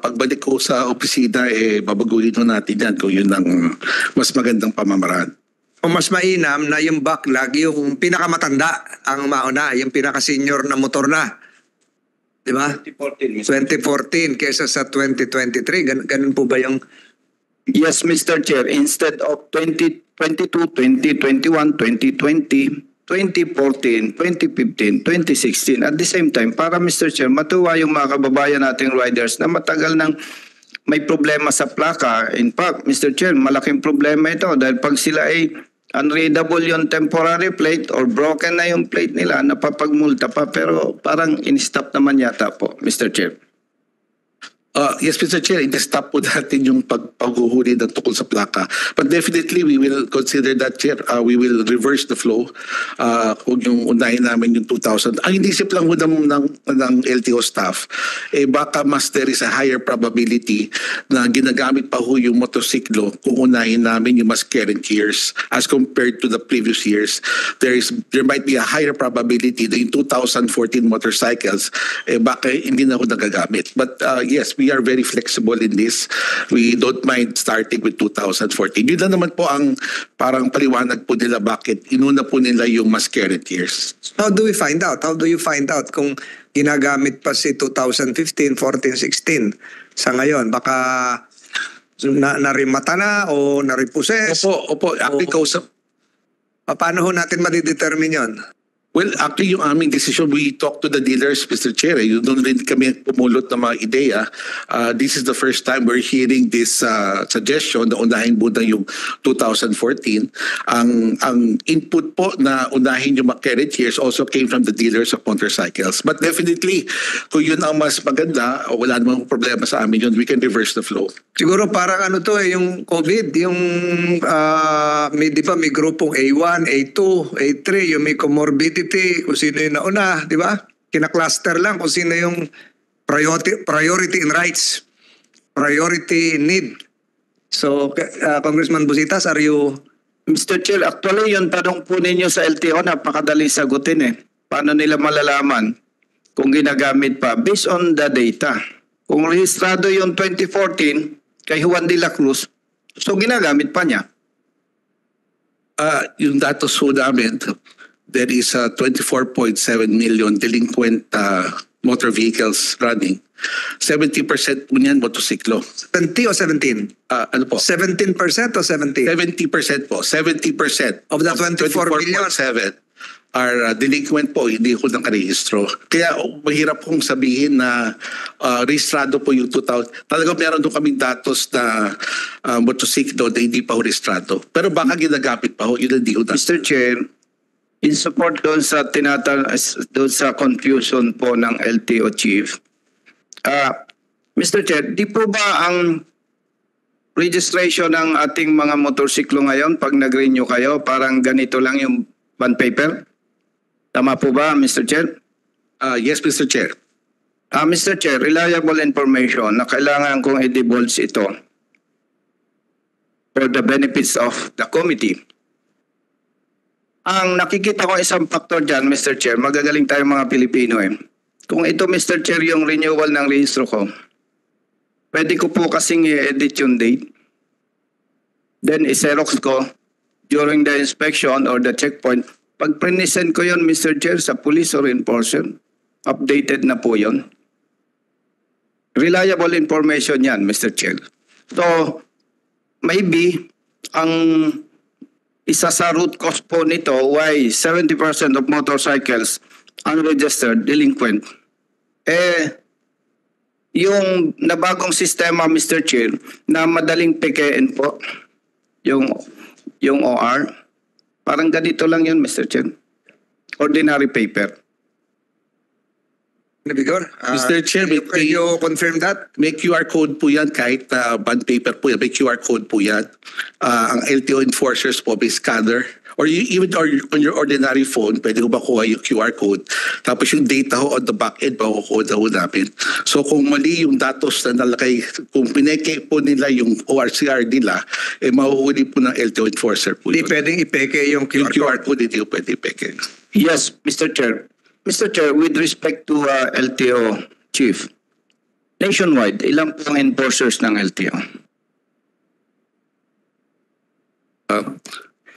Pagbalik ko sa opisina, babaguhin ho natin yan kung yun ang mas magandang pamamaraan. O mas mainam na yung backlog, yung pinakamatanda ang mauna, yung pinaka-senior na motor na. Di ba? 2014 kesa sa 2023. Ganun po ba yung... Yes, Mr. Chair. Instead of 2022, 2021, 2020, 2014, 2015, 2016. At the same time, para Mr. Chair, matuwa yung mga kababayan nating riders na matagal nang may problema sa plaka. In fact, Mr. Chair, malaking problema ito dahil pag sila ay unreadable yung temporary plate or broken na yung plate nila, napapagmulta pa pero parang in-stop naman yata po, Mr. Chair. Yes, Mr. Chair, i-stop po natin yung paghuhuli ng tukol sa plaka. But definitely, we will consider that, Chair. We will reverse the flow. Kung yung unahin namin yung 2,000. Ang inisip lang ho ng LTO staff, baka mas there is a higher probability na ginagamit pa ho yung motosiklo kung unahin namin yung mas current years as compared to the previous years. There might be a higher probability na yung 2014 motorcycles, baka hindi na ho nagagamit. But yes, we are very flexible in this. We don't mind starting with 2014. Yun na naman po ang parang paliwanag po nila bakit inuna po nila yung mas current years. How do we find out? How do you find out kung ginagamit pa si 2015, 14, 16 sa ngayon? Baka narimata na o nariposes? Opo. Actually, paano ho natin madidetermine yun? Well, actually, yung aming decision, we talked to the dealers, Mr. Chair. Yun doon rin kami pumulot ng mga ideya. This is the first time we're hearing this suggestion na unahin muna yung 2014. Ang input po na unahin yung mga current years also came from the dealers of motorcycles. But definitely, kung yun ang mas maganda, wala namang problema sa amin yun, we can reverse the flow. Siguro parang yung COVID, yung di ba may grupong A1, A2, A3, yung may comorbidity, kung sino yung nauna, di ba? Kina-cluster lang kung sino yung priority in rights, priority need. So, Congressman Busitas, are you... Mr. Chair, actually yung tanong po ninyo sa LTO, napakadali sagutin eh. Paano nila malalaman kung ginagamit pa? Based on the data. Kung rehistrado yung 2014 kay Juan de la Cruz, so ginagamit pa niya. Yung datos po namin, there is 24.7 million delinquent motor vehicles running. 70% po niyan motosiklo. 70 o 17? Ano po? 17% o 70? 70% po. 70% of the 24 million? 24.7 are delinquent po, hindi ko nang karehistro. Kaya mahirap kong sabihin na rehistrado po yung 2,000. Talagang meron doon kaming datos na motosiklo na hindi pa ho rehistrado. Pero baka ginagamit pa ho, yun hindi ho. Mr. Chair, in support doon sa confusion po ng LTO chief. Mr. Chair, di po ba ang registration ng ating mga motorsiklo ngayon pag nag-renew kayo, parang ganito lang yung bond paper? Tama po ba, Mr. Chair? Yes, Mr. Chair. Mr. Chair, reliable information na kailangan kong i-divulge ito for the benefits of the committee. Ang nakikita ko isang factor dyan, Mr. Chair, magagaling tayo mga Pilipino eh. Kung ito, Mr. Chair, yung renewal ng rehistro ko, pwede ko po kasing i-edit yung date. Then, i-xerox ko during the inspection or the checkpoint. Pag pre-send ko yun, Mr. Chair, sa police or enforcer, updated na po yun. Reliable information yan, Mr. Chair. So, maybe ang isa sa root cause po nito why 70% of motorcycles unregistered delinquent. Yung nabagong sistema, Mr. Chair, na madaling pekein po, yung OR, parang ganito lang yun, Mr. Chair. Ordinary paper. Vigor, Mr. Chair, can you confirm that? May QR code po yan, kahit bond paper po yan, may QR code po yan. Ang LTO enforcers po, may scanner. Or even on your ordinary phone, pwede ko makuha yung QR code. Tapos yung data ho on the back end, makukuha ho namin. So kung mali yung datos na nalakay, kung pineke po nila yung ORCR nila, mahuhuli po ng LTO enforcer po Hindi yun. pwedeng ipeke yung Yung QR QR code. code, hindi po pwede ipeke. Yes, Mr. Chair. Mr. Chair, with respect to LTO Chief, nationwide, ilang po ang enforcers ng LTO?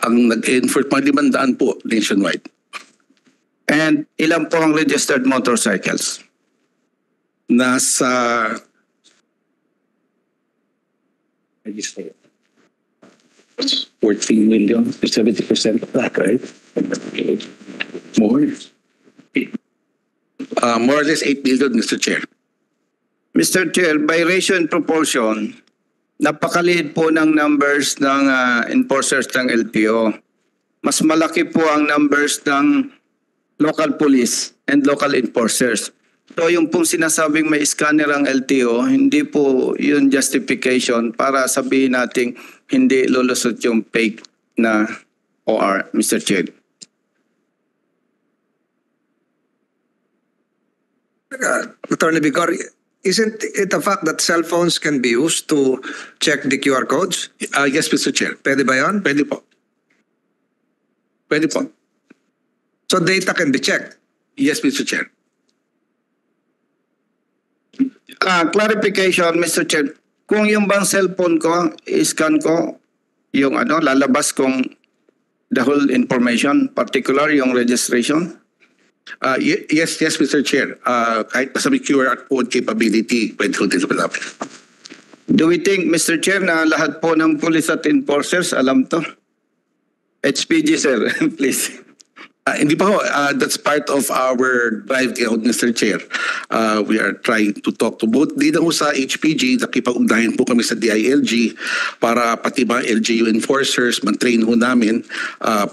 Ang nag-enforce, mga 500 po nationwide. And ilang po ang registered motorcycles? Nasa 14 million, 70% of that, right? More? More or less 8 million, Mr. Chair. Mr. Chair, by ratio and proportion, napakaliit po ng numbers ng enforcers ng LTO. Mas malaki po ang numbers ng local police and local enforcers. So yung pong sinasabing may scanner ang LTO, hindi po yun justification para sabihin natin hindi lulusot yung fake na OR, Mr. Chair. Attorney Vigor, isn't it a fact that cell phones can be used to check the QR codes? Yes, Mr. Chair. Pwede ba yun? Pwede po. Pwede po. So data can be checked. Yes, Mr. Chair. Clarification, Mr. Chair. Kung yung bang cellphone ko, scan ko, yung lalabas kong the whole information, particular yung registration? Yes, Mr. Chair. Kahit nasa may QR code capability, pwede ko din malapit. Do we think, Mr. Chair, na lahat po ng police at enforcers alam to? HPG, sir, please. Hindi pa ho. That's part of our drive, Mr. Chair. We are trying to talk to both. Di na ho sa HPG, nakipag-ugnayan po kami sa DILG para pati mga LGU enforcers, man-train ho namin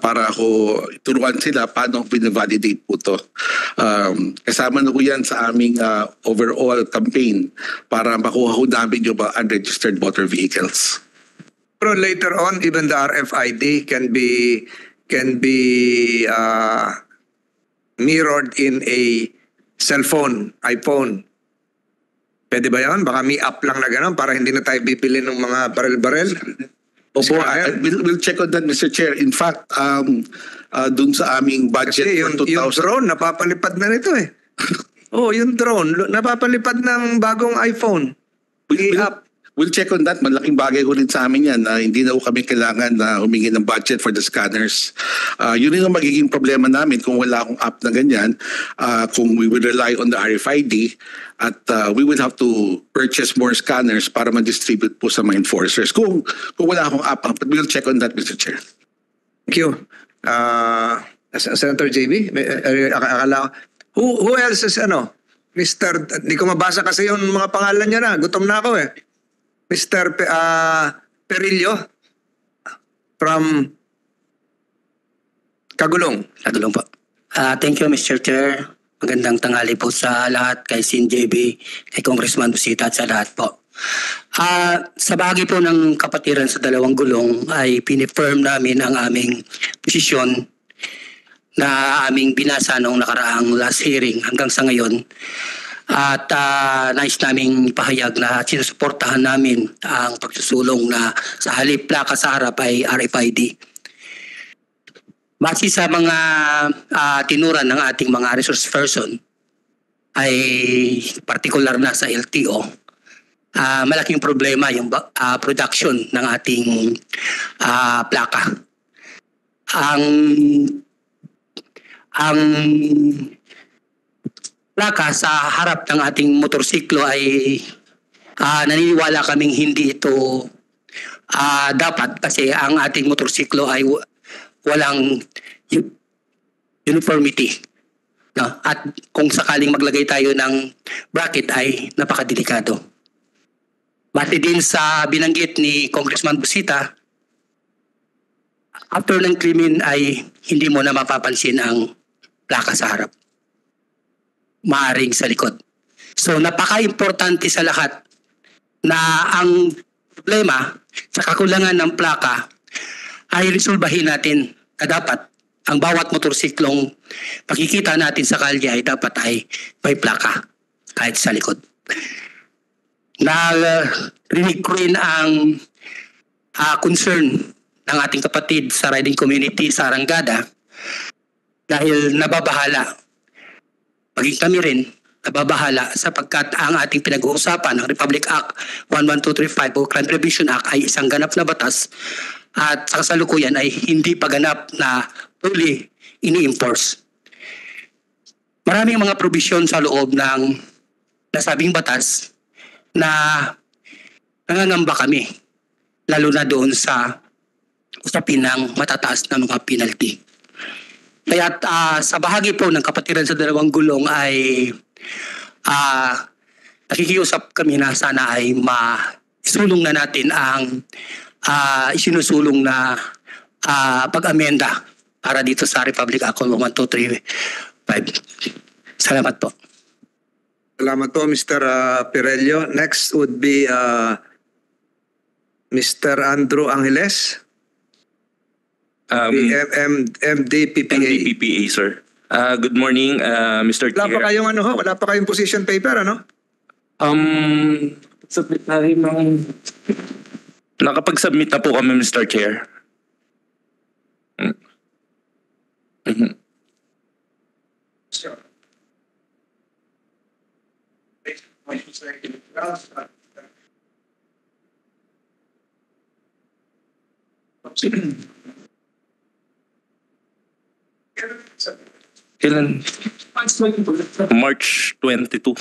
para ho turuan sila paano binavalidate po to. Kasama na ho yan sa aming overall campaign para makuha ho namin yung mga unregistered motor vehicles. Pero later on, even the RFID can be mirrored in a cell phone, iPhone. Pwede ba yan? Baka may app lang na gano'n para hindi na tayo bibili ng mga barel-barel. Opo, we'll check on that, Mr. Chair. In fact, dun sa aming budget Kasi for yung 2000... drone, napapalipad na nito eh. Oh, yung drone, napapalipad ng bagong iPhone. I-app. We'll check on that. Malaking bagay ko rin sa amin yan. Hindi na kami kailangan na humingi ng budget for the scanners. Yun rin ang magiging problema namin kung wala akong app na ganyan. Kung we will rely on the RFID at we will have to purchase more scanners para ma-distribute po sa mga enforcers. Kung wala akong app, but we'll check on that, Mr. Chair. Thank you. Senator JB, akala who else is Mr. Hindi ko mabasa kasi yung mga pangalan niya na. Gutom na ako eh. Mr. Perillo from Kagulong. Kagulong po. Thank you, Mr. Chair. Magandang tanghali po sa lahat, kay SIN.JB, kay Congressman Busita at sa lahat po. Sa bahagi po ng kapatiran sa dalawang gulong ay pinifirm namin ang aming posisyon na aming binasa noong nakaraang last hearing hanggang sa ngayon. At nais naming ipahayag na sinusuportahan namin ang pagsusulong na sa halip plaka sa harap ay RFID. Base sa mga tinuran ng ating mga resource person ay partikular na sa LTO, malaking problema yung production ng ating plaka. Ang plaka sa harap ng ating motorsiklo ay naniniwala kaming hindi ito dapat kasi ang ating motorsiklo ay walang uniformity. No? At kung sakaling maglagay tayo ng bracket ay napakadelikado. Base din sa binanggit ni Congressman Busita, after ng krimen ay hindi mo na mapapansin ang plaka sa harap. Maaring sa likod. So napaka-importante sa lahat na ang problema sa kakulangan ng plaka ay resolbahin natin na dapat ang bawat motorsiklong pakikita natin sa kalye ay dapat ay may plaka kahit sa likod. Rinig ko rin ang concern ng ating kapatid sa riding community sa Arangada dahil nababahala. Maging kami rin nababahala sapagkat ang ating pinag-uusapan ng Republic Act 11235 o Crime Prevention Act ay isang ganap na batas at sa kasalukuyan ay hindi pa ganap na fully ini-enforce. Maraming mga probisyon sa loob ng nasabing batas na nangangamba kami, lalo na doon sa usapin ng matataas na mga penalty. Kaya sa bahagi po ng kapatiran sa dalawang gulong ay nakikiusap kami na sana ay isulong na natin ang isinusulong na pag-amenda para dito sa Republic Act 12335. Salamat po. Salamat po, Mr. Pirello. Next would be Mr. Andrew Angeles, MDPPA. MDPPA, sir. Good morning, Mr. Wala pa Chair. kayong wala pa kayong position paper, ano? Submit na rin nakapag-submit na po kami, Mr. Chair. Mhm. Kailan? March 22.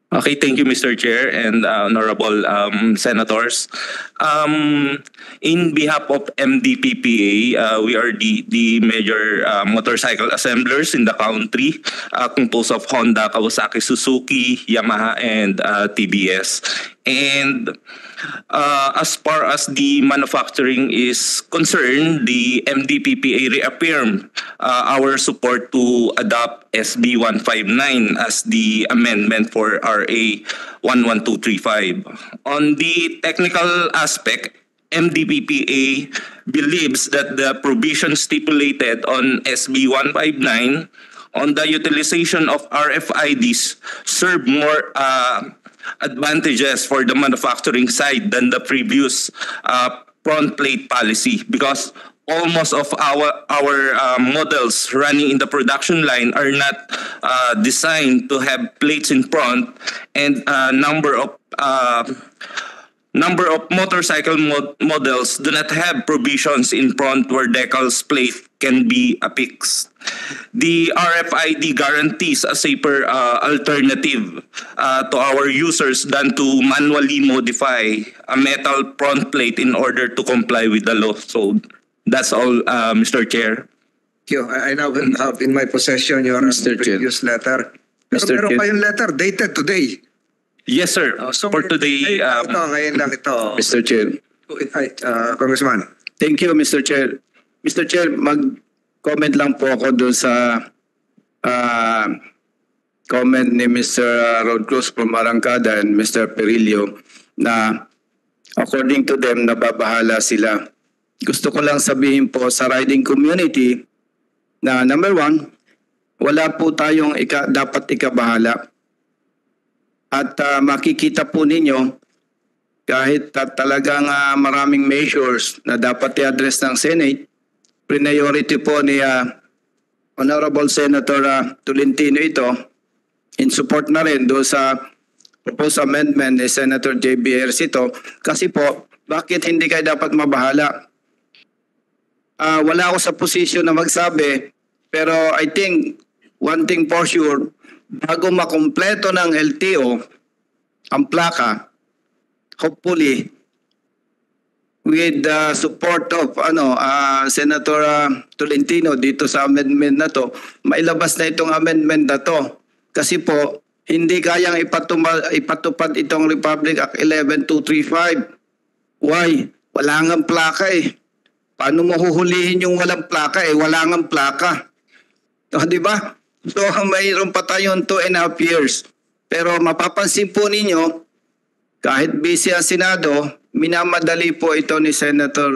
Okay, thank you, Mr. Chair and honorable senators. In behalf of MDPPA, we are the major motorcycle assemblers in the country, composed of Honda, Kawasaki, Suzuki, Yamaha, and TBS. And as far as the manufacturing is concerned, the MDPPA reaffirmed our support to adopt SB 159 as the amendment for RA 11235. On the technical aspect, MDPPA believes that the provision stipulated on SB 159 on the utilization of RFIDs serve more advantages for the manufacturing side than the previous front plate policy, because almost of our models running in the production line are not designed to have plates in front, and number of motorcycle models do not have provisions in front where decals plate can be affixed. The RFID guarantees a safer alternative to our users than to manually modify a metal front plate in order to comply with the law. So that's all, Mr. Chair. Thank you. I now have in my possession your previous letter. Pero meron pa yung letter dated today. Yes, sir. For today, ngayon lang ito. Mr. Chair. Congressman. Thank you, Mr. Chair. Mr. Chair, mag-comment lang po ako doon sa comment ni Mr. Rod Cruz from Arangada and Mr. Perillo na according to them, nababahala sila. Gusto ko lang sabihin po sa riding community na number one, wala po tayong dapat ikabahala. At makikita po ninyo kahit talagang maraming measures na dapat i-address ng Senate, priority po ni Honorable Senator Tolentino ito, in support na rin doon sa proposed amendment ni Senator J.B. Ercito. Kasi po, bakit hindi kayo dapat mabahala? Wala ako sa posisyon na magsabi, pero I think one thing for sure, bago makumpleto ng LTO ang plaka, hopefully with the support of Senator Tolentino dito sa amendment na to, mailabas na itong amendment na to. Kasi po, hindi kayang ipatupad itong Republic Act 11235. Why? Wala ngang plaka eh. Paano mo huhulihin yung walang plaka eh? Wala ngang plaka. O, di ba? So, mayroon pa tayong 2.5 years. Pero mapapansin po ninyo, kahit busy ang Senado, minamadali po ito ni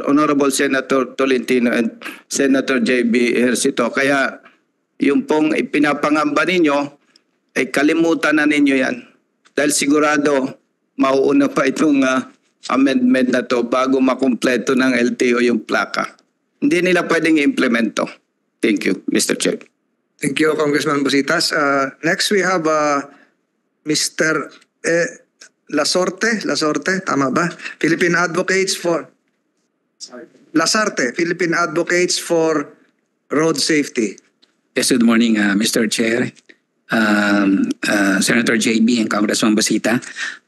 Honorable Senator Tolentino and Senator J.B. Ejercito. Kaya yung pong ipinapangamba ninyo, ay kalimutan na ninyo yan. Dahil sigurado, mauuna pa itong amendment na to bago makumpleto ng LTO yung plaka. Hindi nila pwedeng i-implemento. Thank you, Mr. Chair. Thank you, Congressman Busitas. Next, we have Mr. Lasarte, tama ba? Philippine Advocates for Road Safety. Yes, good morning, Mr. Chair, Senator JB and Congressman Busita.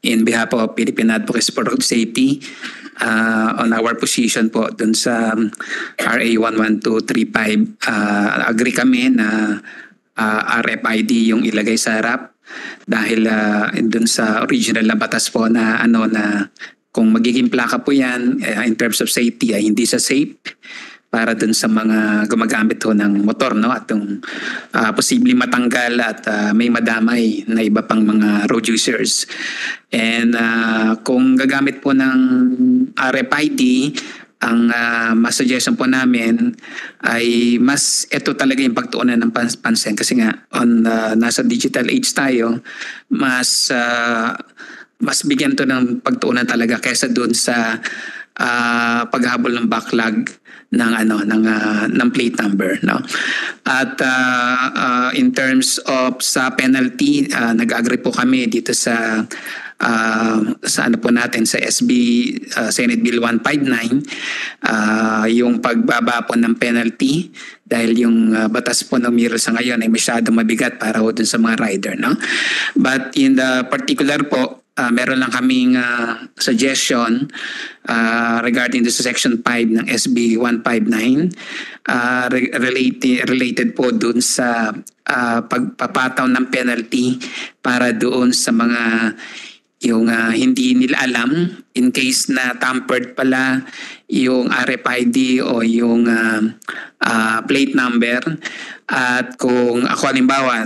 In behalf of Philippine Advocates for Road Safety, on our position po dun sa RA 11235, agree kami na RFID yung ilagay sa harap. Dahil dun sa original na batas po na na kung magiging plaka po yan in terms of safety ay hindi sa safe para dun sa mga gumagamit ho ng motor, no, at yung posibleng matanggal at may madamay na iba pang mga road users. And kung gagamit po ng RFID, ang masuggestion po namin ay mas ito talaga yung pagtuunan ng pansin kasi nga nasa digital age tayo, mas bigyan to ng pagtuunan talaga kaysa doon sa paghabol ng backlog ng plate number, no. At in terms of sa penalty, nag-agree po kami dito sa po natin sa SB Senate Bill 159, yung pagbaba po ng penalty dahil yung batas po ng MIRA sa ngayon ay masyadong mabigat para ho dun sa mga rider, no. But in the particular po, meron lang kaming suggestion regarding the section 5 ng SB 159, related po dun sa pagpapataw ng penalty para doon sa mga yung hindi nila alam in case na tampered pala yung RFID o yung plate number. At kung ako halimbawa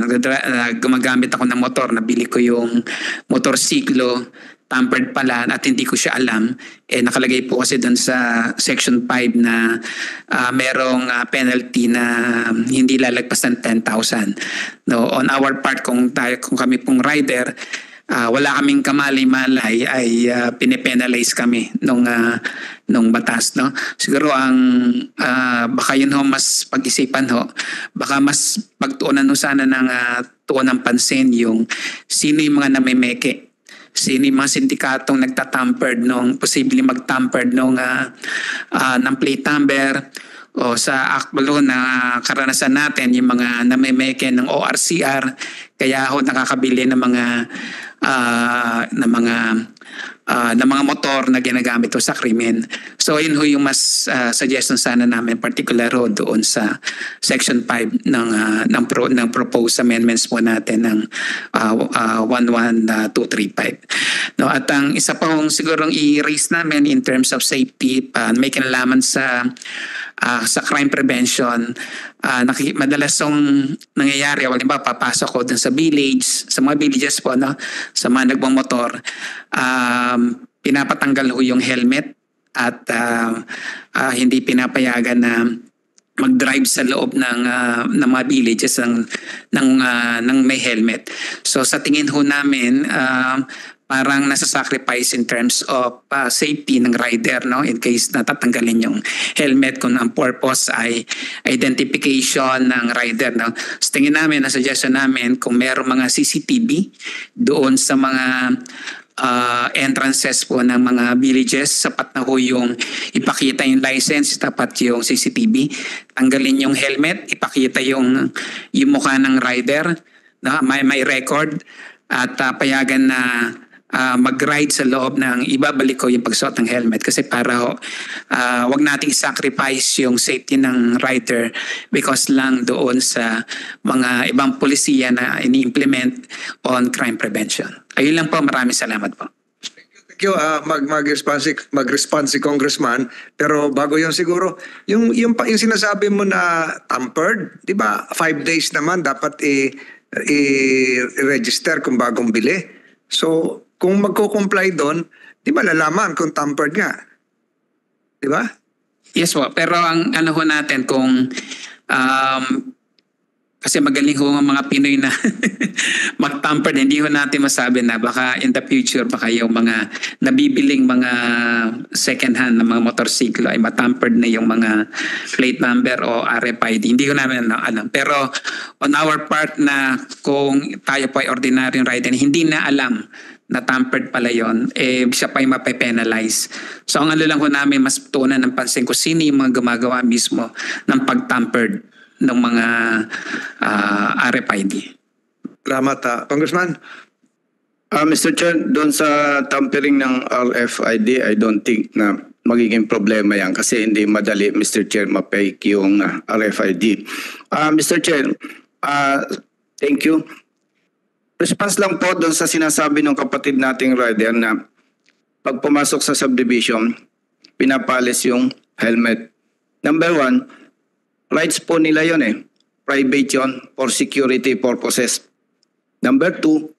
gumagamit ako ng motor, nabili ko yung motorsiklo, tampered pala at hindi ko siya alam, nakalagay po kasi doon sa section 5 na merong penalty na hindi lalagpas ng 10,000. No, on our part, kung kami pong rider, wala kaming kamalay-malay ay pinipenalize kami nung batas, no. Siguro ang baka yun ho mas pag-isipan ho, baka mas pagtuunan ho sana ng tuon ng pansin yung sino yung mga namimeke, sino yung mga sindikatong nagtatampered posibleng magtampered ng plate number. O sa actual na karanasan natin, yung mga namimeke ng ORCR, kaya ho nakakabili ng mga motor na ginagamit ho sa krimen. So yun ho yung mas suggestion sana namin, particular ho doon sa section 5 ng proposed amendments po natin ng 11235. No, at ang isa pa hong sigurong i-raise namin in terms of safety, may kinalaman sa crime prevention. Madalas yung nangyayari, halimbawa papasok ko dun sa mga villages po, no, sa mga nagmamotor, pinapatanggal ho yung helmet at hindi pinapayagan na mag-drive sa loob ng mga villages ng may helmet. So sa tingin ho namin, parang nasa-sacrifice in terms of safety ng rider, no, in case natatanggalin yung helmet kung ang purpose ay identification ng rider, no. So tingin namin, na suggestion namin, kung meron mga CCTV doon sa mga entrances po ng mga villages, sapat na ho yung ipakita yung license, tapat yung CCTV, tanggalin yung helmet, ipakita yung mukha ng rider, may record at payagan na mag-ride sa loob ng ibabalik ko yung pagsuot ng helmet kasi para wag nating sacrifice yung safety ng rider because lang doon sa mga ibang polisiya na ini-implement on crime prevention. Ayun lang po, maraming salamat po. Thank you. Mag-response si Congressman, pero bago yun siguro, yung sinasabi mo na tampered, di ba 5 days naman dapat i-register kung bagong bili. So, kung magko-comply doon, di ba lalaman kung tampered nga? Di ba? Yes po, pero ang ano ho natin kung kasi magaling ho ang mga Pinoy na mag-tampered, hindi ho natin masabi na baka in the future baka yung mga nabibiling mga second hand na mga motorsiklo ay matampered na yung mga plate number o RFID. Hindi ko namin alam. Pero on our part na kung tayo po ay ordinaryong rider, hindi na alam na tampered pala yun, siya pa yung mape-penalize. So ang ano lang ko namin, mas tuunan ng pansin ko sino yung mga gumagawa mismo ng pag-tampered ng mga RFID. Salamat, Congressman. Mr. Chair, doon sa tampering ng RFID, I don't think na magiging problema yan kasi hindi madali, Mr. Chair, ma-fake yung RFID. Mr. Chair, thank you. Response lang po doon sa sinasabi ng kapatid nating rider na pag pumasok sa subdivision, pinapalis yung helmet. Number 1, rights po nila yon private yon for security purposes. Number 2,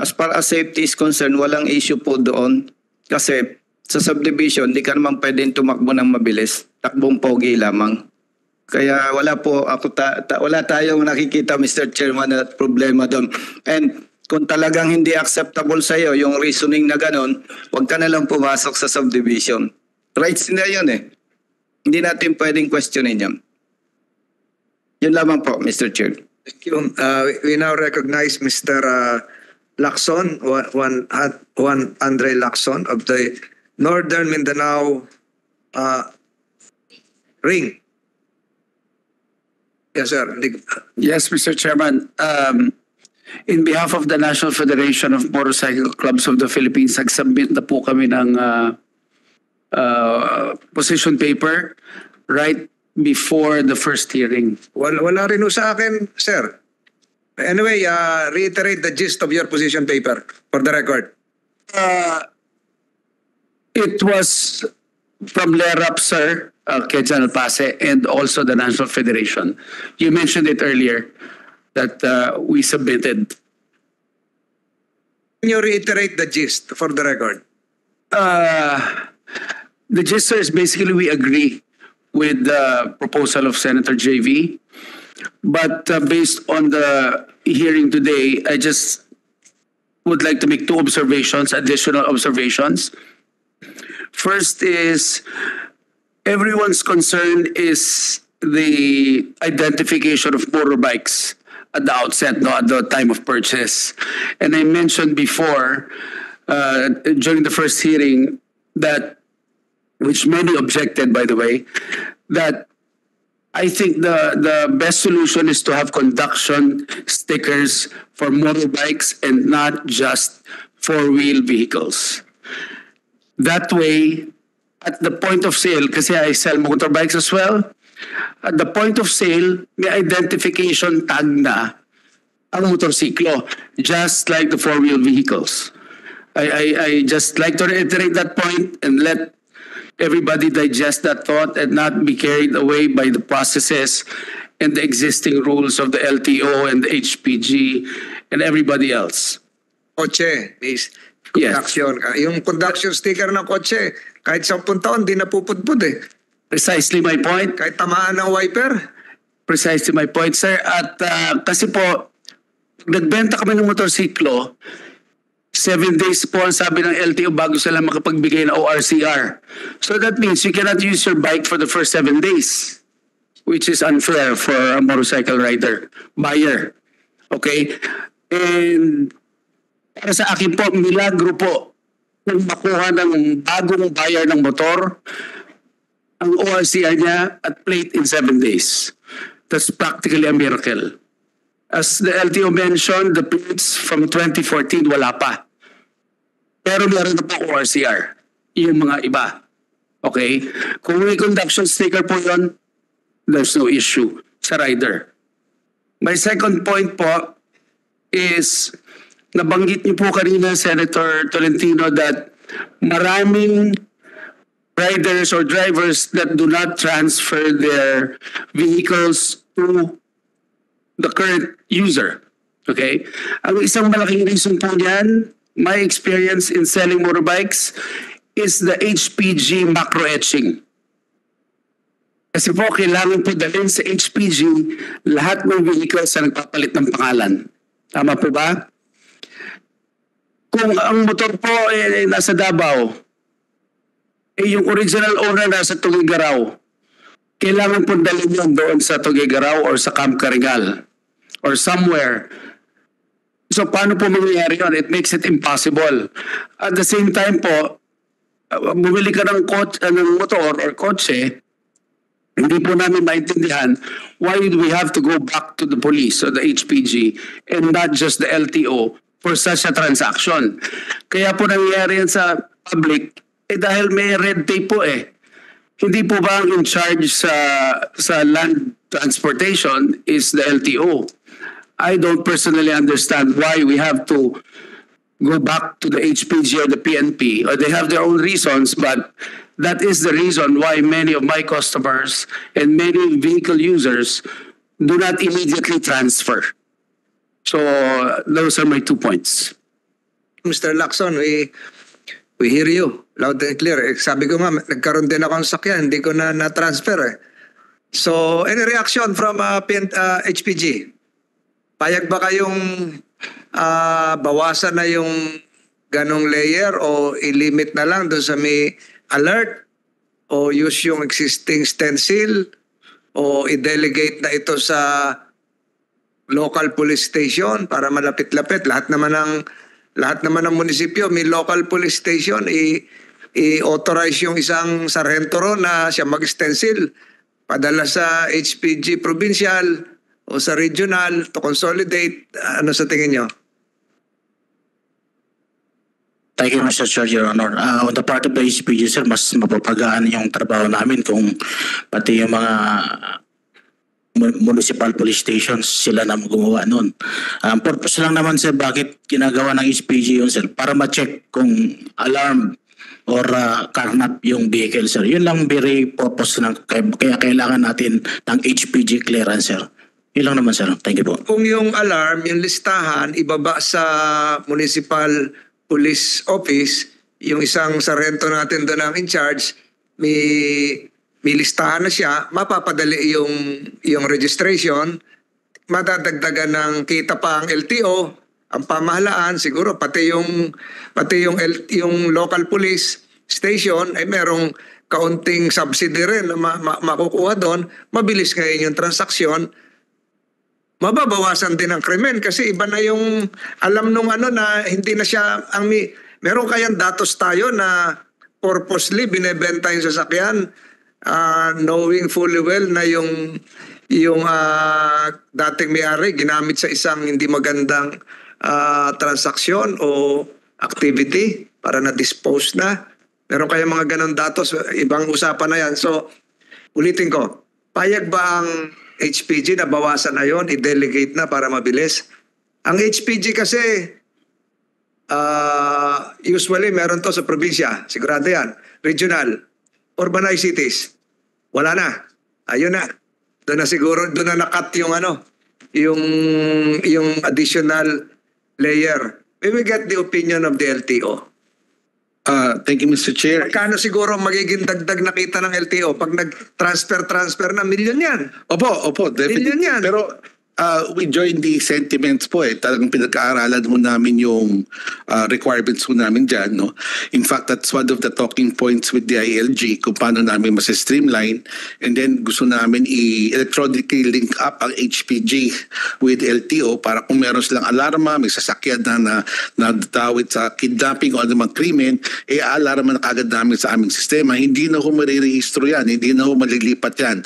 as far as safety is concerned, walang issue po doon kasi sa subdivision, di ka naman pwedeng tumakbo ng mabilis, takbong pogi lamang. Kaya wala po wala tayong nakikita, Mr. Chairman, na problema doon. And kung talagang hindi acceptable sa iyo yung reasoning na ganon, huwag ka na lang pumasok sa subdivision. Rights nila yun Hindi natin pwedeng questionin yan. Yun lamang po, Mr. Chair. Thank you. We now recognize Mr. Lacson, Juan Andre Lacson of the Northern Mindanao Ring. Yes, sir. Yes, Mr. Chairman. In behalf of the National Federation of Motorcycle Clubs of the Philippines, nag-submit na po kami ng position paper right before the first hearing. Wala rin sa akin, sir. Anyway, reiterate the gist of your position paper for the record. It was from LERAP, sir, Quezon Alpase, and also the National Federation. You mentioned it earlier that we submitted. Can you reiterate the gist for the record? The gist, sir, is basically we agree with the proposal of Senator JV. But based on the hearing today, I just would like to make 2 observations, additional observations. First is everyone's concern is the identification of motorbikes at the outset, at the time of purchase. And I mentioned before during the first hearing that, which many objected, by the way, that I think the best solution is to have conduction stickers for motorbikes and not just four-wheel vehicles. That way, at the point of sale, kasi I sell motorbikes as well, at the point of sale, may identification tag na ang motorsiklo, just like the four-wheel vehicles. I just like to reiterate that point and let everybody digest that thought and not be carried away by the processes and the existing rules of the LTO and the HPG and everybody else. Kotse, conduction. Yes. Yung conduction sticker ng kotse, kahit 10 taon, di napupudpud eh. Precisely my point. Kahit tamaan ng wiper. Precisely my point, sir. At kasi po, nagbenta kami ng motorsiklo, 7 days po ang sabi ng LTO bago sila makapagbigay ng ORCR. So that means you cannot use your bike for the first 7 days, which is unfair for a motorcycle rider, buyer. Okay? And para sa akin po, milagro po kung makuha ng bagong buyer ng motor ang ORCR niya at plate in 7 days. That's practically a miracle. As the LTO mentioned, the permits from 2014 wala pa. Pero meron na po ORCR, yung mga iba. Okay? Kung may conduction sticker po yun, there's no issue sa rider. My second point po is, nabanggit niyo po kanina, Senator Tolentino, that maraming riders or drivers that do not transfer their vehicles to the current user. Okay? Ang isang malaking reason po niyan, my experience in selling motorbikes, is the HPG macro etching. Kasi po, kailangan po dalhin sa HPG lahat ng vehicles na nagpapalit ng pangalan. Tama po ba? Kung ang motor po ay nasa Davao, yung original owner nasa Tuguegarao, kailangan po dalhin yun doon sa Tuguegarao or sa Camp Carigal or somewhere. So paano po mangyayari yun? It makes it impossible. At the same time po, bumili ka ng motor or kotse, hindi po namin maintindihan why do we have to go back to the police or the HPG and not just the LTO for such a transaction. Kaya po nangyayari yan sa public dahil may red tape po eh. Hindi po ba ang in charge sa land transportation is the LTO? I don't personally understand why we have to go back to the HPG or the PNP, or they have their own reasons, but that is the reason why many of my customers and many vehicle users do not immediately transfer. So those are my 2 points. Mr. Lacson, we hear you loud and clear. Sabi ko nga, nagkaroon din ako ng sakyan, hindi ko na transfer eh. So, any reaction from HPG? Payag ba kayong bawasan na yung ganong layer o i-limit na lang doon sa may alert o use yung existing stencil o i-delegate na ito sa local police station para malapit-lapit? Lahat naman ng munisipyo may local police station, i-authorize yung isang sarhento ron na siya mag-stencil, padala sa HPG provincial o sa regional to consolidate. Ano sa tingin nyo? Thank you, Mr. Chair, Your Honor. On the part of the HPG, sir, mas mapapagaan yung trabaho namin kung pati yung mga municipal police stations sila na gumawa nun. Purpose lang naman, sir, bakit ginagawa ng HPG yun, sir? Para ma-check kung alarm or karnap yung vehicle, sir. Yun lang very purpose ng kaya kailangan natin ng HPG clearance, sir. Yun lang naman, sir. Thank you po. Kung yung alarm, yung listahan, ibaba sa municipal police office, yung isang sarento natin doon ang in charge, may listahan na siya, mapapadali yung registration, madadagdagan ng kita pa ang LTO, ang pamahalaan, siguro pati yung local police station ay merong kaunting subsidy rin na makukuha doon, mabilis ngayon yung transaksyon, mababawasan din ang krimen kasi iba na yung alam nung na hindi na siya meron kayang datos tayo na purposely binebenta yung sasakyan knowing fully well na yung dating may-ari ginamit sa isang hindi magandang transaksyon o activity para na-dispose na. Meron kayang mga ganong datos, ibang usapan na yan. So, ulitin ko, payag ba ang HPG na bawasan na yun, i-delegate na para mabilis? Ang HPG kasi, usually meron to sa probinsya, sigurado yan. Regional, urbanized cities, wala na. Ayun na. Doon na siguro, doon na nakat yung yung additional layer. We will get the opinion of the LTO. Thank you, Mr. Chair. Kano siguro magiging dagdag na kita ng LTO pag nag-transfer na milyon yan? Opo, definitely. Milyon yan. Pero we join the sentiments po eh. Talagang pinagkaaralan ho namin yung requirements ho namin dyan. No? In fact, that's one of the talking points with the ILG kung paano namin mas-streamline. And then gusto namin electronically link up ang HPG with LTO para kung meron silang alarma, may sasakyan na nadawit sa kidnapping o anumang krimen, alarma na kagad namin sa aming sistema. Hindi na ho marirehistro yan. Hindi na ho malilipat yan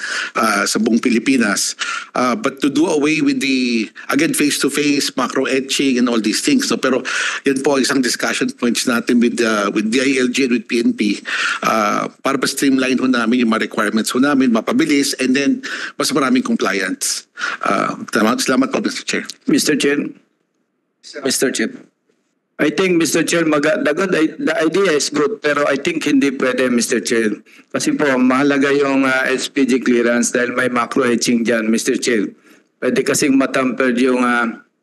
sa buong Pilipinas. But to do away agree with the, again, face-to-face, macro-etching and all these things. So, pero yan po isang discussion points natin with DILG and with PNP para pa streamline ho namin yung mga requirements ho namin, mapabilis, and then mas maraming compliance. Salamat po, Mr. Chair. Mr. Chair. Mr. Chair. I think, Mr. Chair, the idea is good, pero I think hindi pwede, Mr. Chair. Kasi po, mahalaga yung SPG clearance dahil may macro-etching dyan, Mr. Chair. Pwede kasing matampered yung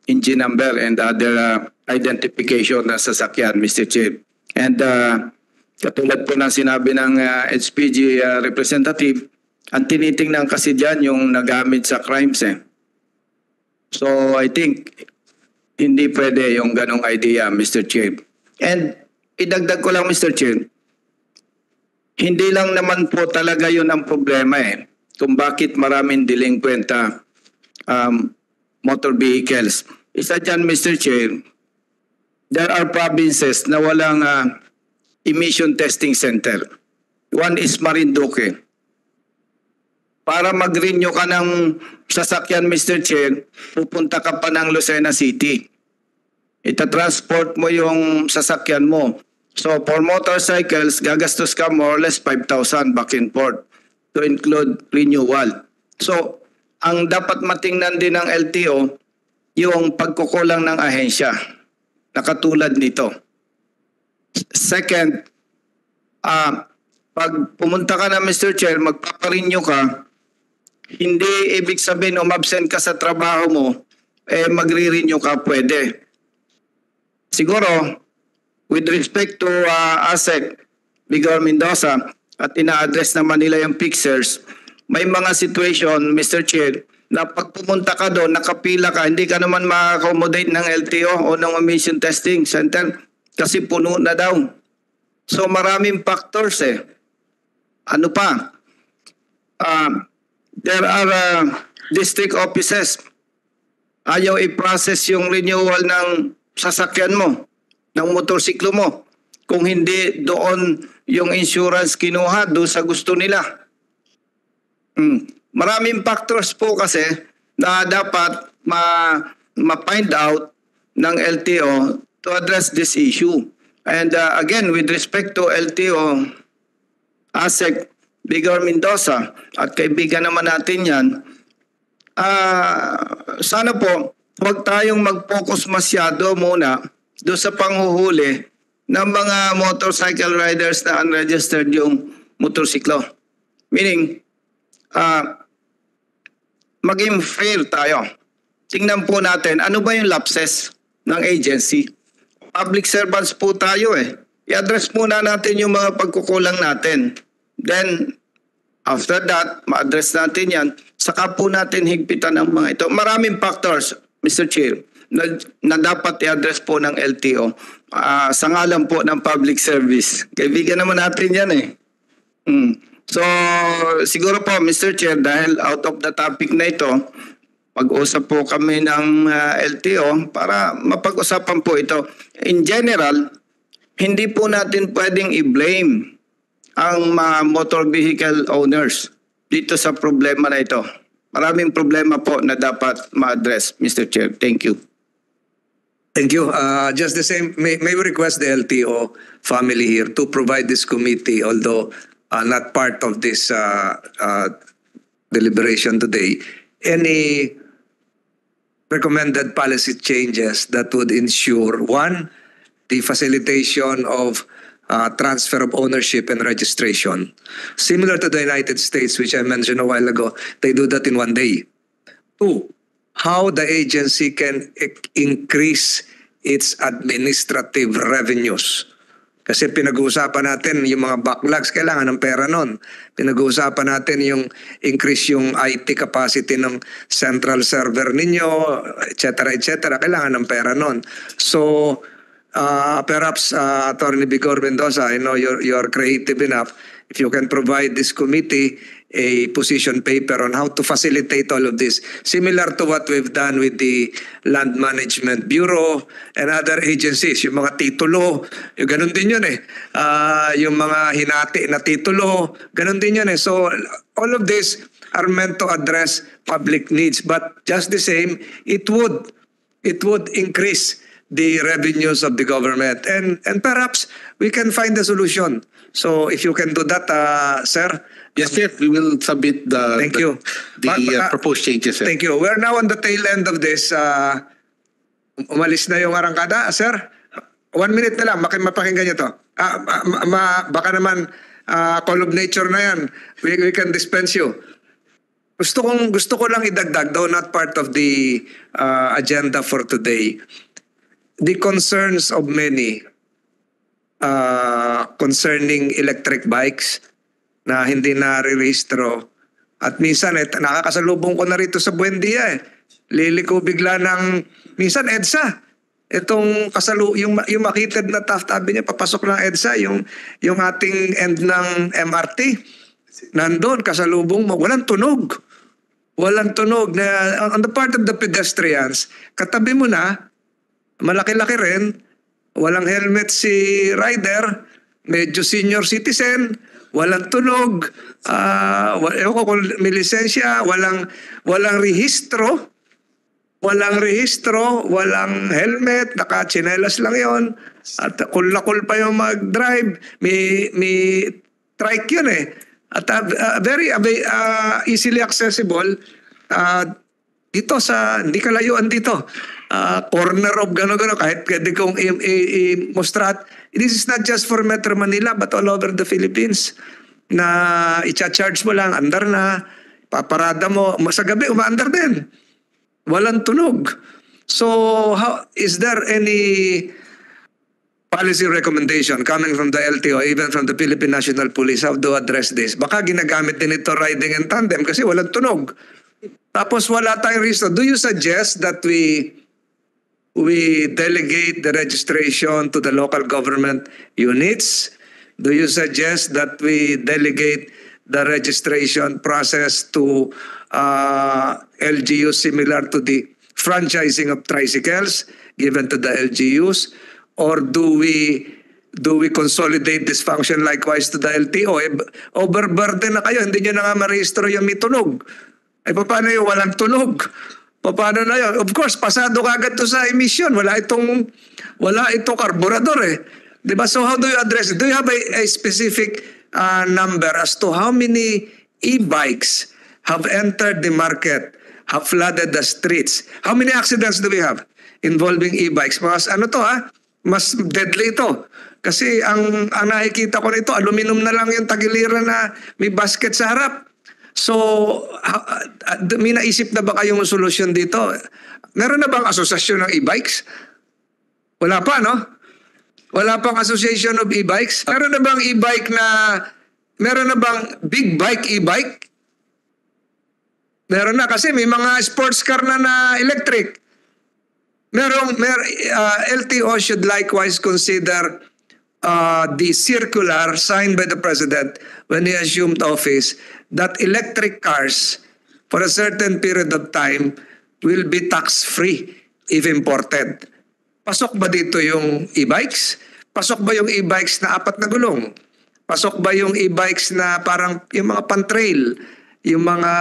engine number and other identification na sasakyan, Mr. Chair. And katulad po ng sinabi ng SPG representative, ang tinitingnan kasi dyan yung nagamit sa crimes eh. So I think hindi pwede yung ganong idea, Mr. Chair. And idagdag ko lang, Mr. Chair, hindi lang naman po talaga yun ang problema eh. Kung bakit maraming delinquent motor vehicles. Isa dyan, Mr. Chair, there are provinces na walang emission testing center. One is Marinduque. Para mag-renew ka ng sasakyan, Mr. Chair, pupunta ka pa ng Lucena City. Ita-transport mo yung sasakyan mo. So for motorcycles, gagastos ka more or less 5,000 back and forth to include renewal. So ang dapat matingnan din ng LTO, yung pagkukulang ng ahensya na katulad nito. Second, pag pumunta ka na, Mr. Chair, magpaparenew ka, hindi ibig sabihin umabsent ka sa trabaho mo, magre-renew ka pwede. Siguro, with respect to ASEC, Bigor Mendoza, at ina-address naman nila yung fixers, may mga situation, Mr. Chair, na pag pumunta ka doon, nakapila ka, hindi ka naman ma-accommodate ng LTO o ng emission testing center kasi puno na daw. So maraming factors eh. Ano pa? There are district offices. Ayaw i-process yung renewal ng sasakyan mo, ng motorsiklo mo. Kung hindi doon yung insurance kinuha doon sa gusto nila. Maraming factors po kasi na dapat ma-find out ng LTO to address this issue. And again, with respect to LTO, ASEC, Bigor Mendoza, at kaibigan naman natin yan, sana po, huwag tayong mag-focus masyado muna doon sa panghuhuli ng mga motorcycle riders na unregistered yung motorsiklo. Meaning, maging fair tayo. Tingnan po natin, ano ba yung lapses ng agency? Public servants po tayo eh. I-address muna natin yung mga pagkukulang natin. Then, after that, ma-address natin yan. Saka po natin higpitan ang mga ito. Maraming factors, Mr. Chair, na dapat i-address po ng LTO. Sa ngalan po ng public service. Kaibigan naman natin yan eh. So, siguro po, Mr. Chair, dahil out of the topic na ito, pag-usap po kami ng LTO para mapag-usapan po ito. In general, hindi po natin pwedeng i-blame ang mga motor vehicle owners dito sa problema na ito. Maraming problema po na dapat ma-address, Mr. Chair. Thank you. Thank you. Just the same, may we request the LTO family here to provide this committee, although not part of this deliberation today, any recommended policy changes that would ensure, one, the facilitation of transfer of ownership and registration. Similar to the United States, which I mentioned a while ago, they do that in 1 day. Two, how the agency can increase its administrative revenues. Kasi pinag-uusapan natin yung mga backlogs, kailangan ng pera nun. Pinag-uusapan natin yung increase yung IT capacity ng central server ninyo, etc. Kailangan ng pera nun. So, perhaps, Attorney Bigor Mendoza, I know you're creative enough. If you can provide this committee a position paper on how to facilitate all of this, similar to what we've done with the Land Management Bureau and other agencies, yung mga titulo, yung ganun din yun eh. Yung mga hinati na titulo, ganun din yun eh. So all of this are meant to address public needs. But just the same, it would increase the revenues of the government. And perhaps we can find a solution. So if you can do that, sir. Yes, sir. We will submit the Thank you. proposed changes, sir. Thank you. We're now on the tail end of this. Umalis na yung arangkada, sir. 1 minute na lang, mapakinggan niyo to. Baka naman call of nature na yan. We can dispense you. Gusto ko lang idagdag, though not part of the agenda for today. The concerns of many concerning electric bikes na hindi na-rehistro. At minsan, nakakasalubong ko na rito sa Buendia. Liliko bigla ng, minsan EDSA. Itong yung makitid na tabi niya, papasok ng EDSA, yung ating end ng MRT. Nandun, kasalubong mo, walang tunog. Walang tunog. Na, on the part of the pedestrians, katabi mo na, malaki-laki rin, walang helmet si rider, medyo senior citizen, walang tunog, ewan ko kung may lisensya, walang rehistro, walang helmet, naka-chinelas lang yon, at kulakul pa yung mag-drive, may trike yun eh. At very easily accessible dito sa, hindi kalayuan dito. Corner of gano-gano, kahit pwede kong i-mostrat. This is not just for Metro Manila but all over the Philippines. Na i-charge mo lang, andar na, paparada mo, sa gabi umaandar din. Walang tunog. So, is there any policy recommendation coming from the LTO, even from the Philippine National Police, how to address this? Baka ginagamit din ito riding in tandem kasi walang tunog. Tapos wala tayong reason. Do you suggest that we delegate the registration to the local government units? Do you suggest that we delegate the registration process to LGUs similar to the franchising of tricycles given to the LGUs? Or do we consolidate this function likewise to the LTO? Overburden na kayo, hindi nyo na nga marehistro yung may tunog. Paano yung walang tunog? Paano na yun? Of course, pasado kagad to sa emission. Wala itong karburador eh. Diba? So how do you address it? Do you have a specific number as to how many e-bikes have entered the market, have flooded the streets? How many accidents do we have involving e-bikes? Mas mas deadly ito. Kasi ang nakikita ko nito, aluminum na lang yung tagiliran na may basket sa harap. So, may naisip na ba kayong solusyon dito? Meron na bang asosasyon ng e-bikes? Wala pa, no? Wala pang association of e-bikes? Meron na bang meron na bang big bike e-bike? Meron na kasi may mga sports car na electric. LTO should likewise consider the circular signed by the President when he assumed office that electric cars for a certain period of time will be tax-free if imported. Pasok ba dito yung e-bikes? Pasok ba yung e-bikes na 4 na gulong? Pasok ba yung e-bikes na parang yung mga pan-trail? Yung mga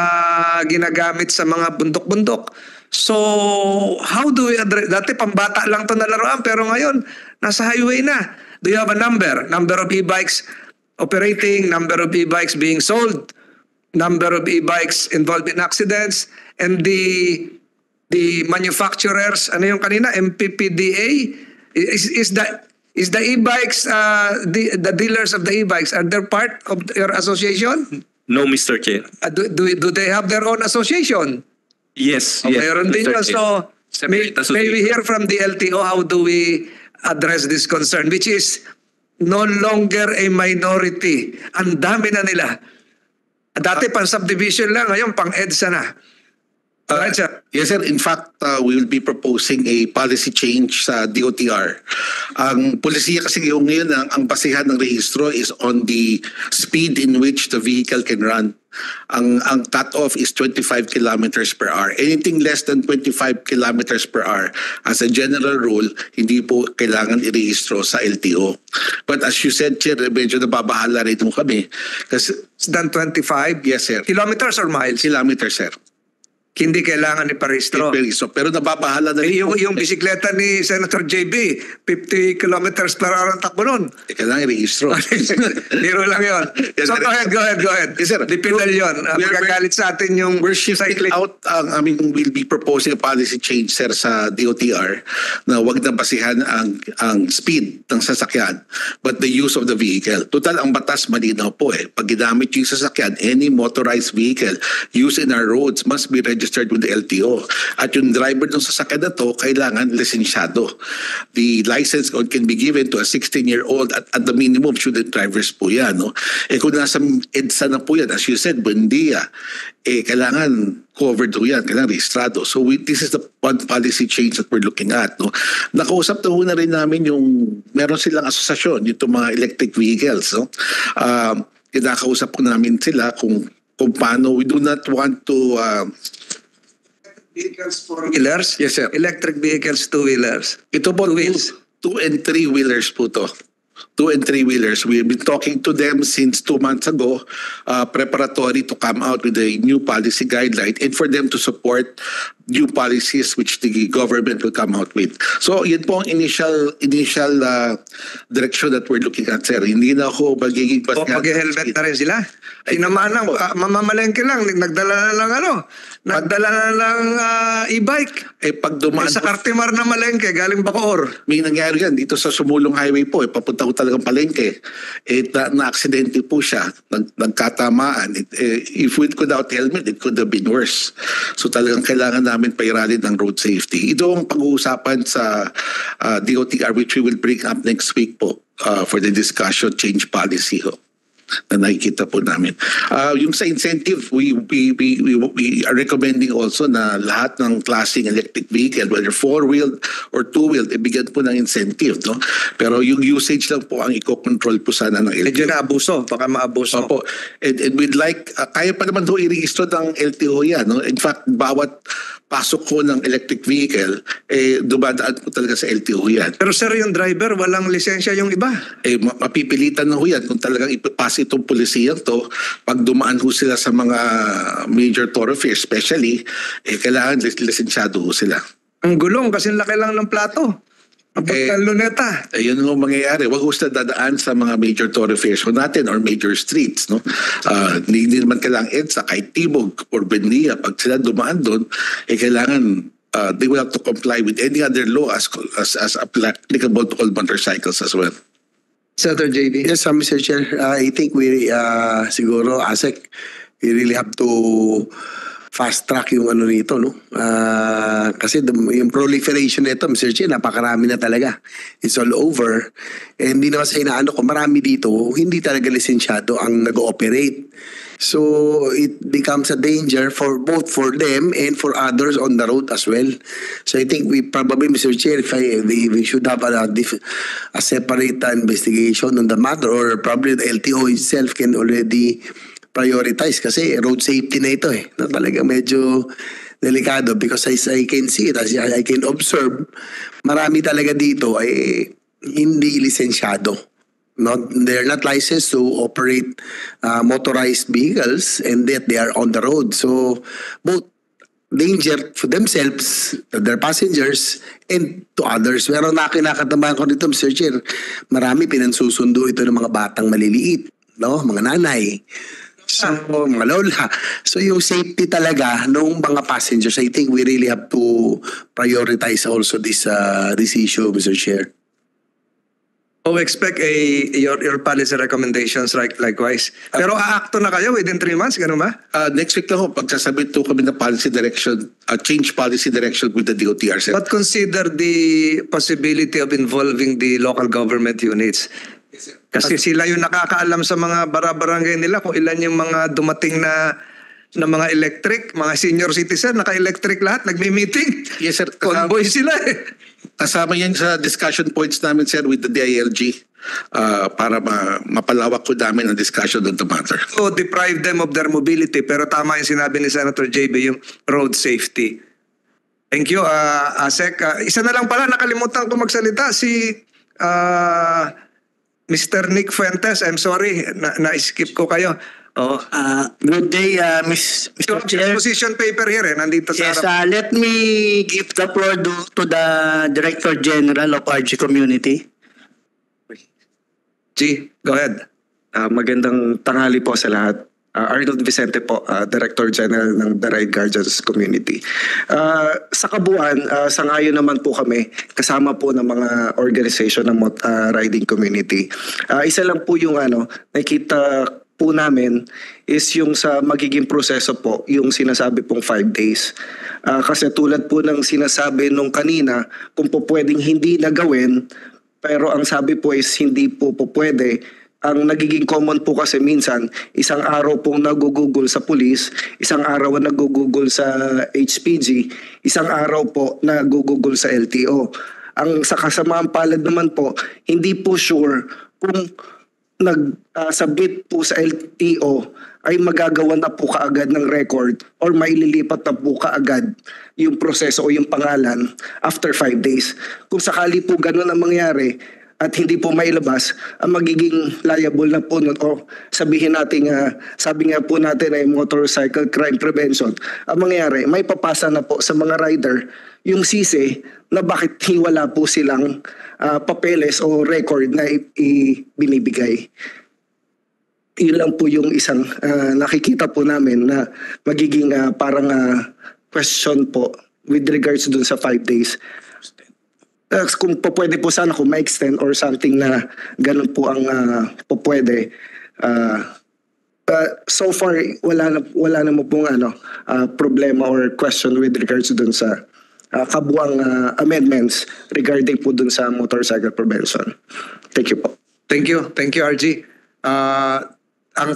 ginagamit sa mga bundok-bundok? So, how do we address? Dati pambata lang to na laruan, pero ngayon, nasa highway na. Do you have a number? Number of e-bikes operating, number of e-bikes being sold, number of e-bikes involved in accidents, and the manufacturers, ano yung kanina, MPPDA? Is the e-bikes, the dealers of the e-bikes, are they part of your association? No, Mr. Chair. Do they have their own association? Yes. Mayroon din yun. So, may Separate we hear from the LTO how do we address this concern, which is no longer a minority. Ang dami na nila. Dati pang subdivision lang, ngayon pang EDSA na. Right, sir. Yes, sir. In fact, we will be proposing a policy change sa DOTR. Ang polisiya kasi ngayon, ang basihan ng rehistro is on the speed in which the vehicle can run. Ang cut-off is 25 kilometers per hour. Anything less than 25 kilometers per hour, as a general rule, hindi po kailangan irehistro sa LTO. But as you said, Chair, medyo nababahala rin mo kami. Kasi, Than 25? yes, sir. Kilometers or miles? Kilometers, sir. Hindi kailangan iparehistro. Pero nababahala na rin. Yung bisikleta ni Senator JB, 50 kilometers per hour ang takbo nun. Kailangan i-registro. Biro lang yun. Yes, So sir. go ahead. Yes, sir. Dipinal yun. Magagalit sa atin yung We're shifting cycling. out, we'll be proposing a policy change, sir, sa DOTR na wag na basihan ang speed ng sasakyan but the use of the vehicle. Total, ang batas malinaw po eh. Pag ginamit yung sasakyan, any motorized vehicle used in our roads must be registered with the LTO. At yung driver ng sasakyan na to, kailangan lisensyado. The license can be given to a 16-year-old at the minimum student drivers po yan. No? Kung nasa EDSA na po yan, as you said, Buendia, kailangan covered po yan, kailangan registrado. So this is the one policy change that we're looking at. No? Nakausap na rin namin meron silang asosasyon, yung mga electric vehicles. No? Kinakausap po namin sila kung paano. We do not want to Vehicles, four-wheelers? Yes, sir. Electric vehicles, two-wheelers. Ito po, Two wheels. 2 and 3 wheelers po to. 2 and 3 wheelers. We've been talking to them since 2 months ago, preparatory to come out with a new policy guideline and for them to support new policies which the government will come out with. So yun po ang initial direction that we're looking at, sir. Hindi na ako magiging O mag-helmet na rin sila. Sinamahan mamamalengke lang, nagdala na lang e-bike. Pag dumaan Sa Cartimar na malengke, galing Bacoor. may nangyari yan dito sa Sumulong Highway po, papunta ko talagang palengke. Na-aksidente po siya, nagkatamaan. If without helmet, it could have been worse. So talagang kailangan namin pairalin ng road safety. Ito ang pag-uusapan sa DOTR which we will bring up next week po for the discussion change policy ho na nakikita po namin. Yung sa incentive, we are recommending also na lahat ng klaseng electric vehicle, whether four-wheeled or two-wheeled, ibigyan po ng incentive. No? Pero yung usage lang po ang i-control po sana ng LTO. Medyo na-abuso, baka ma-abuso. Opo. And we'd like, kaya pa naman i-register ng LTO yan. No? In fact, bawat pasok ko ng electric vehicle, dumadaan po talaga sa LTO yan. Pero sir, yung driver, walang lisensya yung iba. Mapipilitan na ho yan kung talagang ipapasa itong polisiyan to, pag dumaan ho sila sa mga major thoroughfares, especially, kailangan lisensyado ho sila. Ang gulong, kasi laki lang ng plato. Ang luneta. Yun ang mangyayari. Huwag gusto dadaan sa mga major thoroughfares natin or major streets. No? Hindi naman kailangan EDSA, kahit Tibog or Buendia, pag sila dumaan doon, kailangan they will have to comply with any other law as applicable to all motorcycles as well. Senator JB. Yes, Mr. Chair. I think we, siguro, ASEC, we really have to fast track yung ano nito, no? Kasi yung proliferation nito, Mr. Chair, napakarami na talaga. It's all over. And hindi naman sa inaano ko, marami dito, hindi talaga lisensyado ang nag-ooperate. So it becomes a danger for both for them and for others on the road as well. So I think we probably, Mr. Chair, we should have a separate investigation on the matter, or probably the LTO itself can already prioritize kasi road safety na ito na talaga medyo delikado because as I can see it, as I can observe, marami talaga dito ay hindi lisensyado. They're not licensed to operate motorized vehicles and yet they are on the road. So both danger for themselves, to their passengers, and to others. Pero kinakatabahan ko dito, Mr. Chair, marami pinansusundo ito ng mga batang maliliit, mga nanay. So, mga lola. So, yung safety talaga ng mga passengers, I think we really have to prioritize also this issue, Mr. Chair. Expect your policy recommendations likewise. Pero aakto na kayo within 3 months, gano'n ba? Next week lang ho, pagsasabit to kami ng policy direction, change policy direction with the DOTR. But consider the possibility of involving the local government units. Kasi sila yung nakakaalam sa mga barangay nila kung ilan yung mga dumating na ng mga electric, mga senior citizen, naka-electric lahat, nagmi-meeting. Yes, sir. Convoy sila eh. Kasama yan sa discussion points namin, sir, with the DILG para mapalawak ko namin ang discussion on the matter. So deprive them of their mobility. Pero tama yung sinabi ni Senator JB, yung road safety. Thank you, Asek. Isa na lang pala, nakalimutan ko magsalita, si Mr. Nick Fuentes. I'm sorry, na-skip ko kayo. Oh, good day, Mr. Chair. Position paper here, nandito sa Yes, harap. let me give the floor to the Director General of RG Community. G, go ahead. Magandang tanghali po sa lahat. Arnold Vicente po, Director General ng The Ride Guardians Community. Sa kabuuan, sangayon naman po kami, kasama po ng mga organization ng riding community. Isa lang po yung nakita po namin is yung sa magiging proseso po, yung sinasabi pong 5 days. Kasi tulad po ng sinasabi nung kanina, kung po pwedeng hindi na gawin, pero ang sabi po is hindi po pwede. Ang nagiging common po kasi minsan, isang araw pong nagugugol sa pulis, isang araw nagugugol sa HPG, isang araw po nagugugol sa LTO. Ang sa kasamaang palad naman po, hindi po sure kung nag-submit po sa LTO ay magagawa na po kaagad ng record or maililipat na po kaagad yung proseso o yung pangalan after 5 days. Kung sakali po ganun ang mangyari, at hindi po mailabas, ang magiging liable na po nun, o sabihin natin, sabi nga po natin ay motorcycle crime prevention, ang mangyari, may papasa na po sa mga rider yung sisi na bakit wala po silang papeles o record na binibigay. Yun lang po yung isang nakikita po namin na magiging parang question po with regards dun sa 5 days. Kung pwede po sana kung ma-extend or something na ganun po ang pwede. So far, wala na mo pong problema or question with regards dun sa kabuang amendments regarding po dun sa motorcycle prevention. Thank you po. Thank you. Thank you, RG. Ang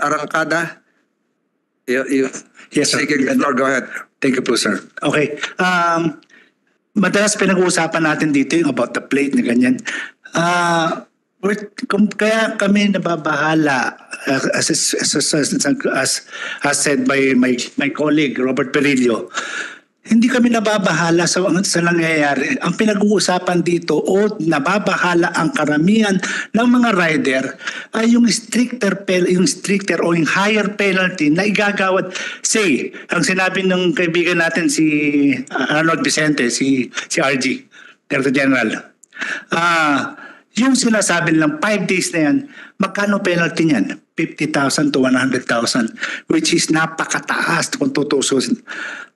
arangkada, Yes, sir. go ahead. Thank you po, sir. Okay. Madalas pinag-uusapan natin dito yung about the plate na ganyan. Kaya kami nababahala as said by my colleague Robert Perillo. Hindi kami nababahala sa nangyayari. Ang pinag-uusapan dito o nababahala ang karamihan ng mga rider ay yung stricter o yung higher penalty na igagawad. Say, ang sinabi ng kaibigan natin si Arnold Vicente, si RG, Director General. Yung sinasabi nilang 5 days na yan, magkano penalty niyan? 50,000 to 100,000, which is napakataas kung tutusin.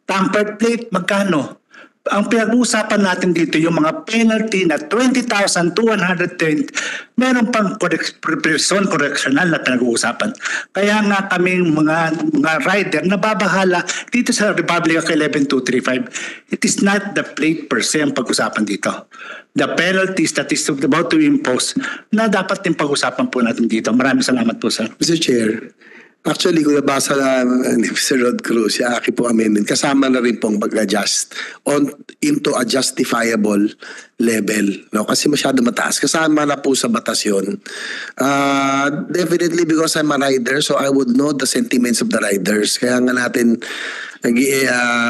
Tampered plate, magkano? Ang pinag-uusapan natin dito, yung mga penalty na 20,000 to 120, meron pang correctional na pinag-uusapan. Kaya nga kami mga rider nababahala dito sa Republic Act 11235. It is not the plate per se ang pag-usapan dito. The penalties that is about to impose na dapat din pag-usapan po natin dito. Maraming salamat po, sir. Mr. Chair, actually, kung nabasa na ni Mr. Rod Cruz, yung aking po amendment, kasama na rin pong pag-adjust into a justifiable level. No? Kasi masyado mataas. Kasama na po sa batas yun. Definitely because I'm a rider, so I would know the sentiments of the riders. Kaya nga natin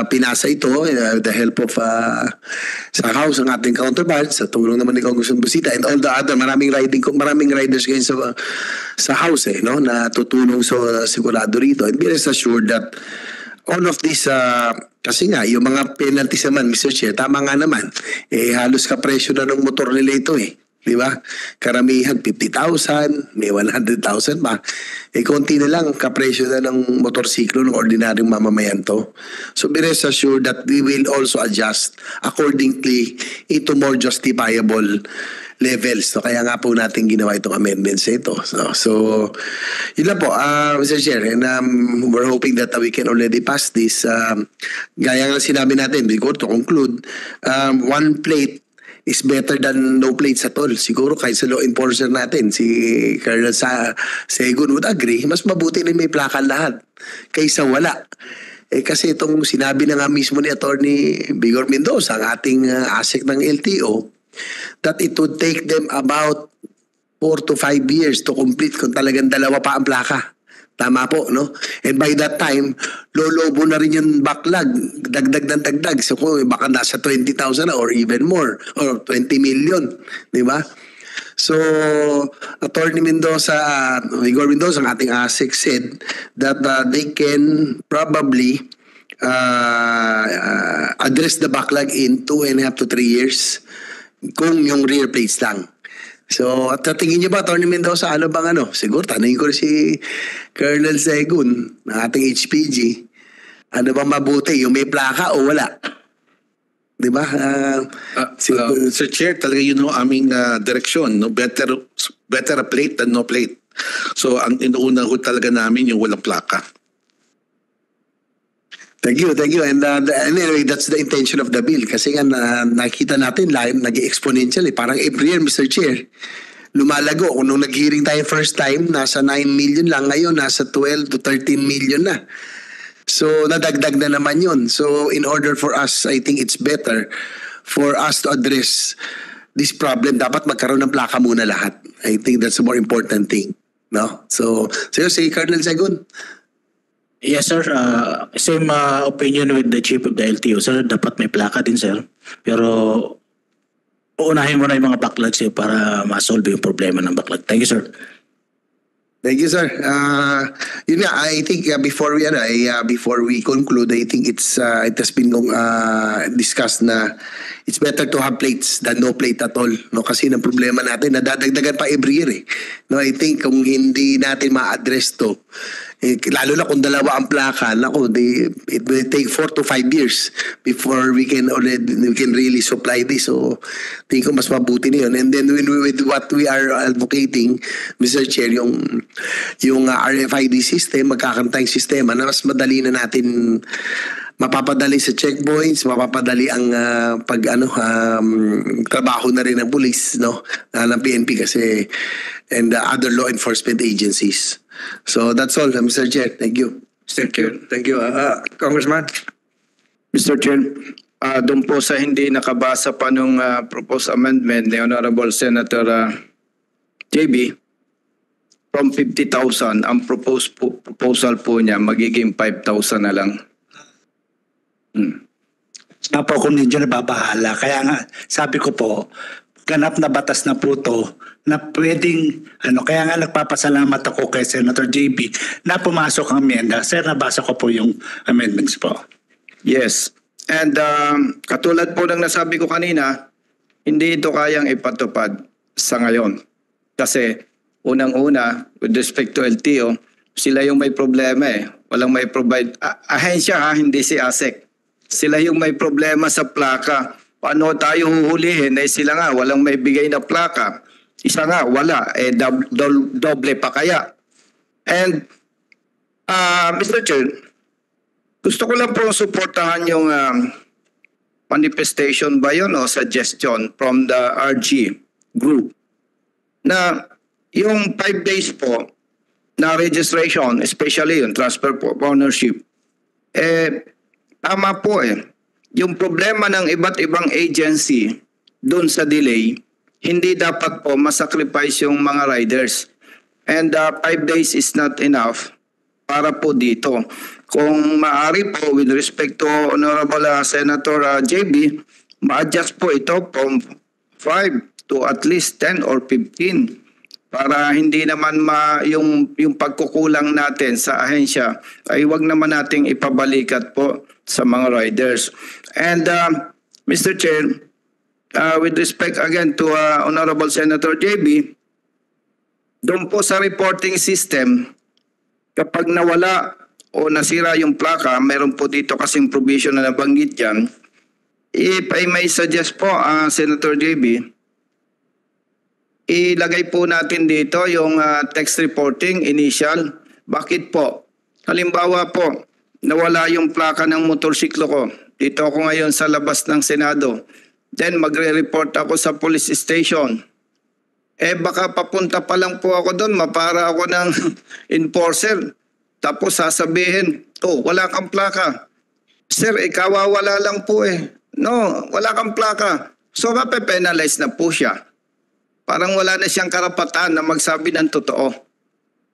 pinasa ito with the help of sa House ang ating counterparts, sa tulong naman ni Congressman Busita and all the other maraming riders ngayon sa House no, na tutulong sigurado rito. And be rest assured that all of this kasi nga yung mga penalties naman, Mr. Chair, tama nga naman, halos kapresyo na ng motor nila ito di ba? Karamihan 50,000, may 100,000 pa. Konti na lang kapresyo na ng motorsiklo ng ordinaryong mamamayan to. So be rest assured that we will also adjust accordingly into more justifiable levels. So kaya nga po natin ginawa itong amendments ito. So yun lang po, Mr. Chair, and we're hoping that we can already pass this. Gaya nga sinabi natin, to conclude, one plate is better than no plates at all. Siguro kahit sa law enforcer natin, si Colonel Segun would agree, mas mabuti na may plaka lahat kaysa wala. Kasi itong sinabi na nga mismo ni Attorney Vigor Mendoza, ang ating ASEC ng LTO, that it would take them about 4 to 5 years to complete kung talagang dalawa pa ang plaka. Tama po, no? And by that time, lolobo na rin yung backlog. Dagdag ng dagdag. So kung baka nasa 20,000 na or even more. Or 20 million. Di ba? So, Attorney Mendoza, Vigor Mendoza, ang ating ASEC said that they can probably address the backlog in 2.5 to 3 years kung yung rear plates lang. So, at tingin niyo ba, Attorney Mendoza, ano bang ano? Siguro, tanongin ko si Colonel Segun, ng ating HPG, ano bang mabuti, yung may plaka o wala? Di ba? Sir Chair, talaga yun ang aming direksyon. No? Better a plate than no plate. So, ang inuuna ko talaga namin yung walang plaka. Thank you. And anyway, that's the intention of the bill. Kasi nga nakita natin, nag-exponential. Parang every year, Mr. Chair, lumalago. Kung nung nag-hearing tayo first time, nasa 9 million lang. Ngayon, nasa 12 to 13 million na. So, nadagdag na naman yun. So, in order for us, I think it's better for us to address this problem. Dapat magkaroon ng plaka muna lahat. I think that's a more important thing. No? So si Colonel Segun. Yes, sir. Same opinion with the chief of the LTO, sir. Dapat may plaka din, sir. Pero uunahin mo na yung mga backlogs para ma-solve yung problema ng backlog. Thank you, sir. Thank you, sir. Yun nga, I think before we conclude, I think it has been discussed na it's better to have plates than no plate at all. No, kasi ng problema natin, nadadagdagan pa every year eh. No, I think kung hindi natin ma-address to, lalo na kung dalawa ang plaka, it will take 4 to 5 years before we can really supply this. So, tingin ko mas mabuti na yun. And then with what we are advocating, Mr. Chair, yung RFID system, magkakantayang sistema na mas madali na natin mapapadali sa checkpoints, mapapadali ang trabaho na rin ng police, no, ng PNP kasi and other law enforcement agencies. So that's all, Mr. Chair. Thank you. Thank you. Thank you. Congressman? Mr. Chair, doon po sa hindi nakabasa pa nung proposed amendment ni Honorable Senator JB, from 50,000, ang proposal po niya magiging 5,000 na lang. Napo kung ninyo nababahala. Kaya nga, sabi ko po, ganap na batas na po to na pwedeng, kaya nga nagpapasalamat ako kay Senator JB na pumasok ang amenda. Sir, nabasa ko po yung amendments po. Yes. And katulad po ng nasabi ko kanina, hindi ito kayang ipatupad sa ngayon. Kasi unang-una, with respect to LTO, sila yung may problema eh. Walang may provide. Ahensya hindi si ASEC. Sila yung may problema sa plaka. Paano tayo huhulihin? Sila nga, walang may bigay na plaka. Isa nga, wala. Doble pa kaya. And, Mr. Chair, gusto ko lang po suportahan yung manifestation ba yun o suggestion from the RG group na yung 5 days po na registration, especially yung transfer of ownership, tama po eh. Yung problema ng iba't ibang agency doon sa delay, hindi dapat po masacrifice yung mga riders. And 5 days is not enough para po dito. Kung maaari po with respect to Honorable Senator JB, ma-adjust po ito from 5 to at least 10 or 15 para hindi naman yung pagkukulang natin sa ahensya ay wag naman nating ipabalikat po sa mga riders. And Mr. Chair, with respect again to Honorable Senator JB, doon po sa reporting system, kapag nawala o nasira yung plaka, meron po dito kasing provision na nabanggit dyan. If I may suggest po, Senator JB, ilagay po natin dito yung text reporting initial. Bakit po? Halimbawa po, nawala yung plaka ng motorsiklo ko. Dito ako ngayon sa labas ng Senado. Then magre-report ako sa police station. Baka papunta pa lang po ako doon, mapara ako ng enforcer. Tapos sasabihin, wala kang plaka. Sir, kawawala lang po eh. No, wala kang plaka. So mape-penalize na po siya. Parang wala na siyang karapatan na magsabi ng totoo.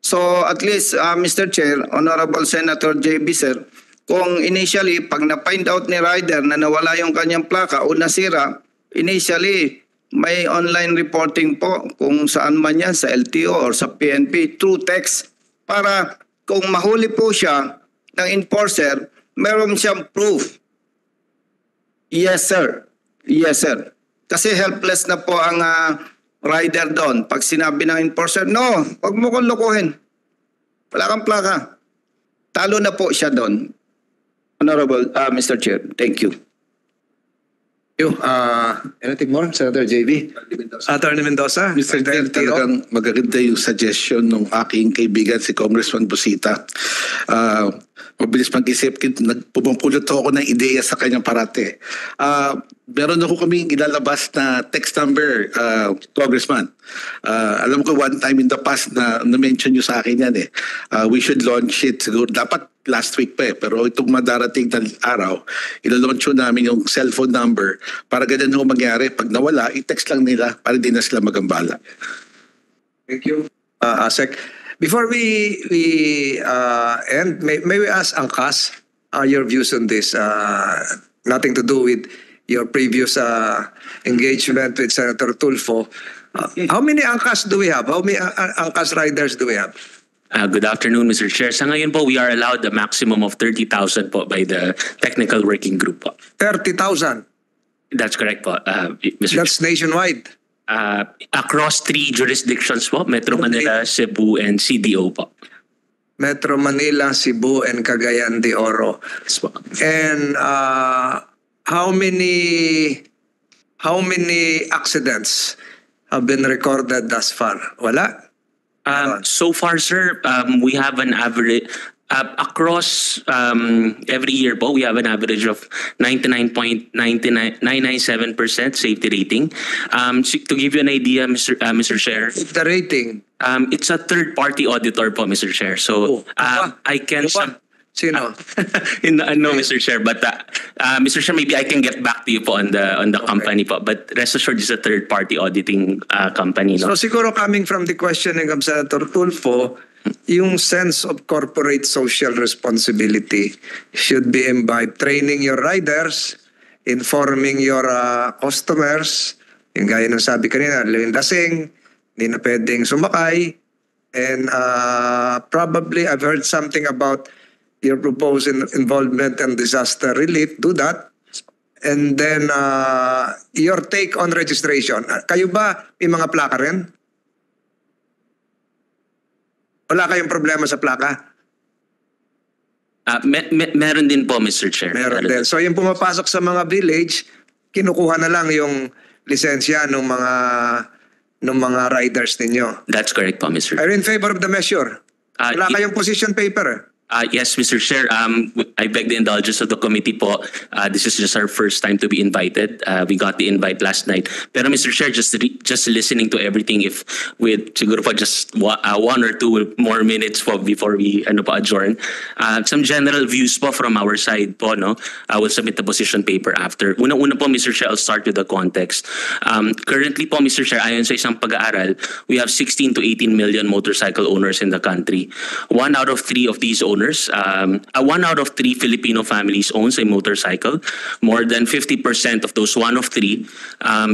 So at least, Mr. Chair, Honorable Senator JB, sir, kung initially, pag na-find out ni rider na nawala yung kanyang plaka o nasira, initially, may online reporting po kung saan man yan, sa LTO or sa PNP, through text, para kung mahuli po siya ng enforcer, meron siyang proof. Yes, sir. Yes, sir. Kasi helpless na po ang rider doon. Pag sinabi ng enforcer, no, wag mo kong lokohin. Wala kang plaka. Talo na po siya doon. Honorable Mr. Chair, thank you. Anything more, Senator JB? Attorney Mendoza. Mr. Chair, talagang magaganda yung suggestion ng aking kaibigan si Congressman Busita. Mabilis mag-isip, pumapulot ako ng ideya sa kanyang parate. Meron ako kaming ilalabas na text number, Congressman. Alam ko one time in the past na mention nyo sa akin yan eh. We should launch it siguro. Dapat last week pa eh. Pero itong madarating na araw, ilalaunch namin yung cellphone number para ganun ho mangyari. Pag nawala, i-text lang nila para di na sila magambala. Thank you, Asek. Before we end, may we ask Angkas your views on this? Nothing to do with your previous engagement with Senator Tulfo. How many Angkas do we have? How many Angkas riders do we have? Good afternoon, Mr. Chair. Sa ngayon po, we are allowed a maximum of 30,000 po by the technical working group po. 30,000? That's correct po, Mr. That's nationwide? Across 3 jurisdictions po, Metro Manila, Cebu, and CDO po. Metro Manila, Cebu, and Cagayan de Oro. Yes po. And how many accidents have been recorded thus far? Wala? So far, sir, we have an average across every year po, we have an average of 99.997% safety rating. To give you an idea, Mr. Chair, the rating, it's a third-party auditor po, Mr. Chair. So I can. Sino? No, Mr. Chair, but Mr. Chair, maybe I can get back to you po on the company po. But rest assured, it's a third-party auditing company. No? So siguro coming from the questioning of Senator Tulfo, yung sense of corporate social responsibility should be imbibed. Training your riders, informing your customers, yung gaya ng sabi kanina, lasing, hindi na pwedeng sumakay, and probably I've heard something about your proposed involvement in disaster relief. Do that. And then your take on registration. Kayo ba may mga plaka rin? Wala kayong problema sa plaka? Meron din po, Mr. Chair. Meron din. So yung pumapasok sa mga village, kinukuha na lang yung lisensya ng mga riders ninyo. That's correct po, Mr. Are you in favor of the measure? Wala kayong position paper? Yes, Mr. Chair. I beg the indulgence of the committee po. This is just our first time to be invited. We got the invite last night. Pero Mr. Chair, just listening to everything, if with siguro po just 1 or 2 more minutes po before we adjourn. Some general views po from our side po, no? I will submit the position paper after. Una po, Mr. Chair, I'll start with the context. Currently po, Mr. Chair, ayon sa isang pag-aaral, we have 16 to 18 million motorcycle owners in the country. 1 out of 3 of these owners, 1 out of 3 Filipino families owns a motorcycle. More than 50% of those 1 of 3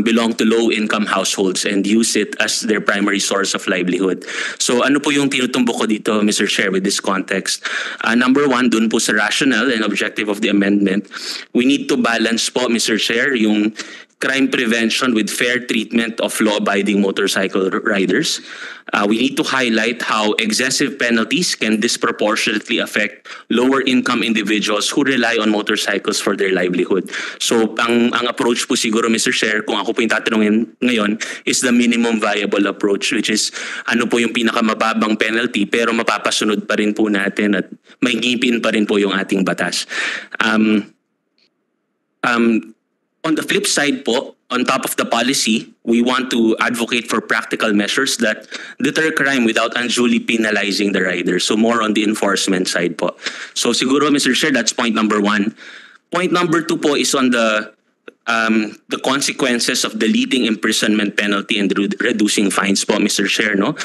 belong to low-income households and use it as their primary source of livelihood. So ano po yung tinutumbok ko dito, Mr. Chair, with this context? Number 1, dun po sa rationale and objective of the amendment, we need to balance po, Mr. Chair, yung crime prevention with fair treatment of law-abiding motorcycle riders. We need to highlight how excessive penalties can disproportionately affect lower-income individuals who rely on motorcycles for their livelihood. So, ang approach po siguro, Mr. Chair, kung ako po yung tatanungin ngayon, is the minimum viable approach, which is ano po yung pinakamababang penalty pero mapapasunod pa rin po natin at may ngipin pa rin po yung ating batas. On the flip side po, on top of the policy, we want to advocate for practical measures that deter crime without unduly penalizing the riders. So more on the enforcement side po. So siguro, Mr. Chair, that's point number 1. Point number 2 po is on the consequences of deleting imprisonment penalty and reducing fines po, Mr. Chair, no?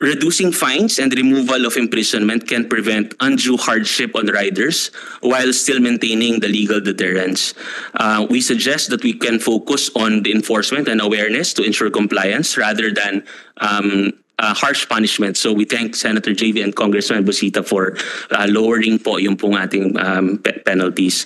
Reducing fines and removal of imprisonment can prevent undue hardship on riders while still maintaining the legal deterrence. We suggest that we can focus on the enforcement and awareness to ensure compliance rather than harsh punishment. So we thank Senator JV and Congressman Busita for lowering po yung pong ating penalties.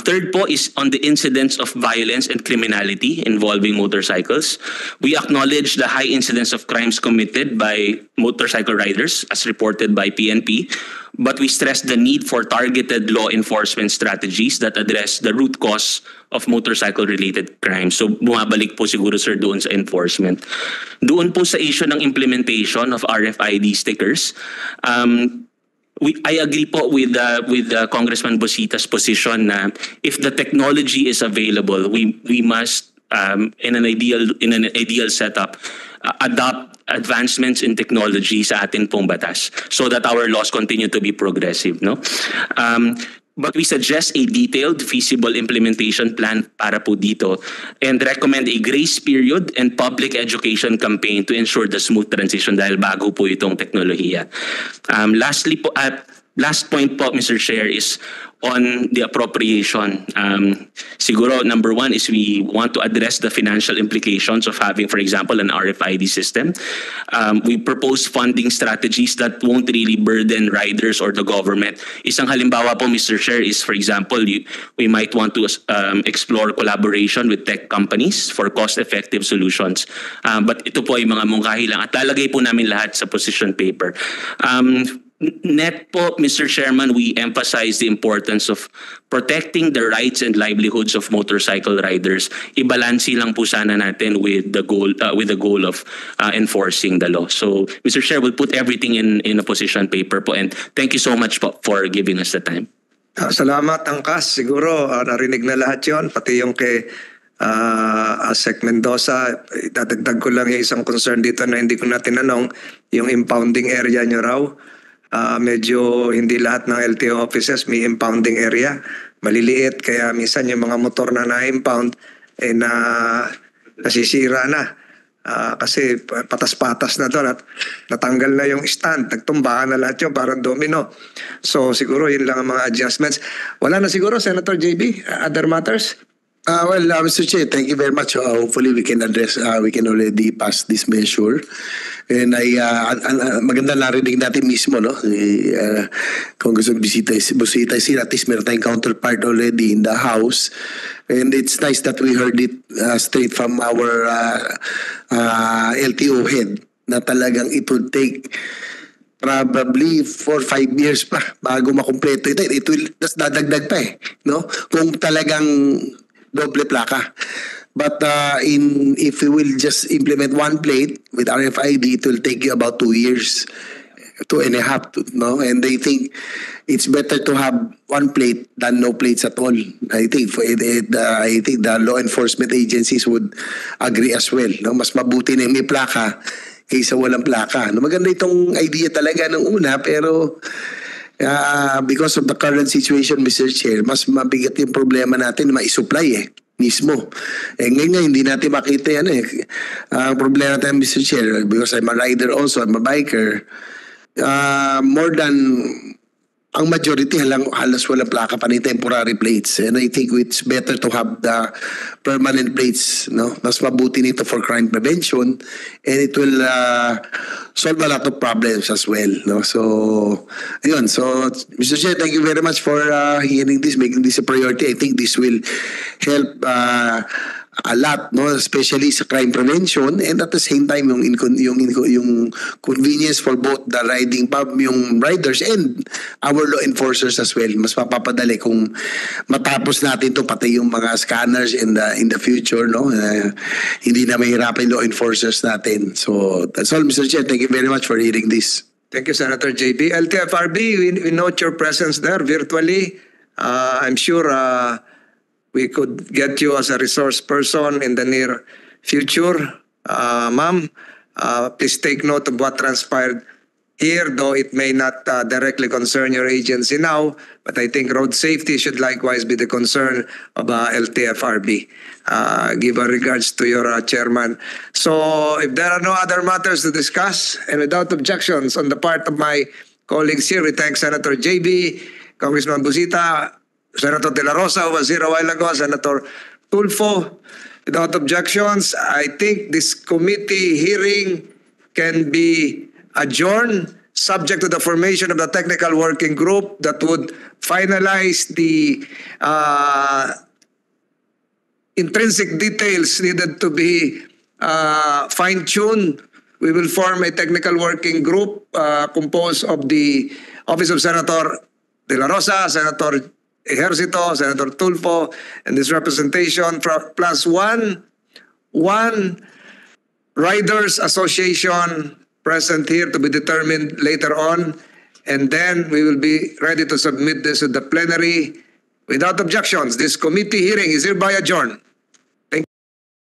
Third po is on the incidence of violence and criminality involving motorcycles. We acknowledge the high incidence of crimes committed by motorcycle riders as reported by PNP, but we stress the need for targeted law enforcement strategies that address the root cause of motorcycle-related crimes. So bumabalik po siguro, sir, doon sa enforcement. Doon po sa issue ng implementation of RFID stickers, I agree po with Congressman Busita's position na if the technology is available, we must in an ideal setup adopt advancements in technology sa atin pong batas so that our laws continue to be progressive, no? But we suggest a detailed, feasible implementation plan para po dito and recommend a grace period and public education campaign to ensure the smooth transition dahil bago po itong teknolohiya. Lastly po, last point po, Mr. Chair, is on the appropriation. Siguro, number 1 is we want to address the financial implications of having, for example, an RFID system. We propose funding strategies that won't really burden riders or the government. Isang halimbawa po, Mr. Chair, is, for example, we might want to explore collaboration with tech companies for cost-effective solutions. But ito po ay mga mungkahi lang at lalagay po namin lahat sa position paper. Net po, Mr. Chairman, we emphasize the importance of protecting the rights and livelihoods of motorcycle riders. Ibalansi lang po sana natin with the goal of enforcing the law. So, Mr. Chair, we'll put everything in a position paper po, and thank you so much po for giving us the time. Salamat, Angkas. Siguro narinig na lahat yon, pati yung kay Sec Mendoza. Dadagdag ko lang yung isang concern dito na hindi ko na tinanong, yung impounding area nyo raw. Medyo hindi lahat ng LTO offices may impounding area. Maliliit, kaya minsan yung mga motor na na-impound nasisira na. Kasi patas-patas na to at natanggal na yung stand, nagtumbahan na lahat yun, parang domino. So siguro yun lang ang mga adjustments. Wala na siguro, Senator JB? Other matters? Well, Mr. Chair, thank you very much. Hopefully we can already pass this measure. And maganda narinig natin mismo, no? Congressman Busita is here. At least meron tayong counterpart already in the House. And it's nice that we heard it straight from our LTO head na talagang it would take probably 4 or 5 years pa bago makumpleto ito. It will just dadagdag pa no? Kung talagang doble plaka. But if we will just implement one plate with RFID, it will take you about 2 years, 2.5, no? And they think it's better to have one plate than no plates at all. I think the law enforcement agencies would agree as well. No? Mas mabuti na may plaka kaysa walang plaka. No? Maganda itong idea talaga ng una, pero because of the current situation, Mr. Chair, mas mabigat yung problema natin na ma-supply mismo. Ngayon hindi natin makita yan ang problema natin, Mr. Chair, because I'm a rider also, I'm a biker, more than ang majority halos walang plaka pa ni temporary plates, and I think it's better to have the permanent plates, no? Mas mabuti nito for crime prevention, and it will solve a lot of problems as well, no? So ayun, so Mr. Chair, thank you very much for hearing this, making this a priority. I think this will help a lot, no, especially sa crime prevention, and at the same time yung convenience for both the yung riders and our law enforcers as well. Mas mapapadali kung matapos natin to, pati yung mga scanners in the future, no, hindi na mahirapan law enforcers natin. So that's all, Mr. Chair. Thank you very much for hearing this. Thank you, Senator JB. LTFRB, we note your presence there virtually. I'm sure we could get you as a resource person in the near future. Ma'am, please take note of what transpired here, though it may not directly concern your agency now, but I think road safety should likewise be the concern of LTFRB. Give our regards to your chairman. So if there are no other matters to discuss, and without objections on the part of my colleagues here, we thank Senator JB, Congressman Busita, Senator De La Rosa, who was here a while ago, Senator Tulfo. Without objections, I think this committee hearing can be adjourned, subject to the formation of the technical working group that would finalize the intrinsic details needed to be fine-tuned. We will form a technical working group composed of the Office of Senator De La Rosa, Senator Ejercito, Senator Tulfo, and this representation plus one Riders Association present here to be determined later on, and then we will be ready to submit this to the plenary without objections. This committee hearing is hereby adjourned.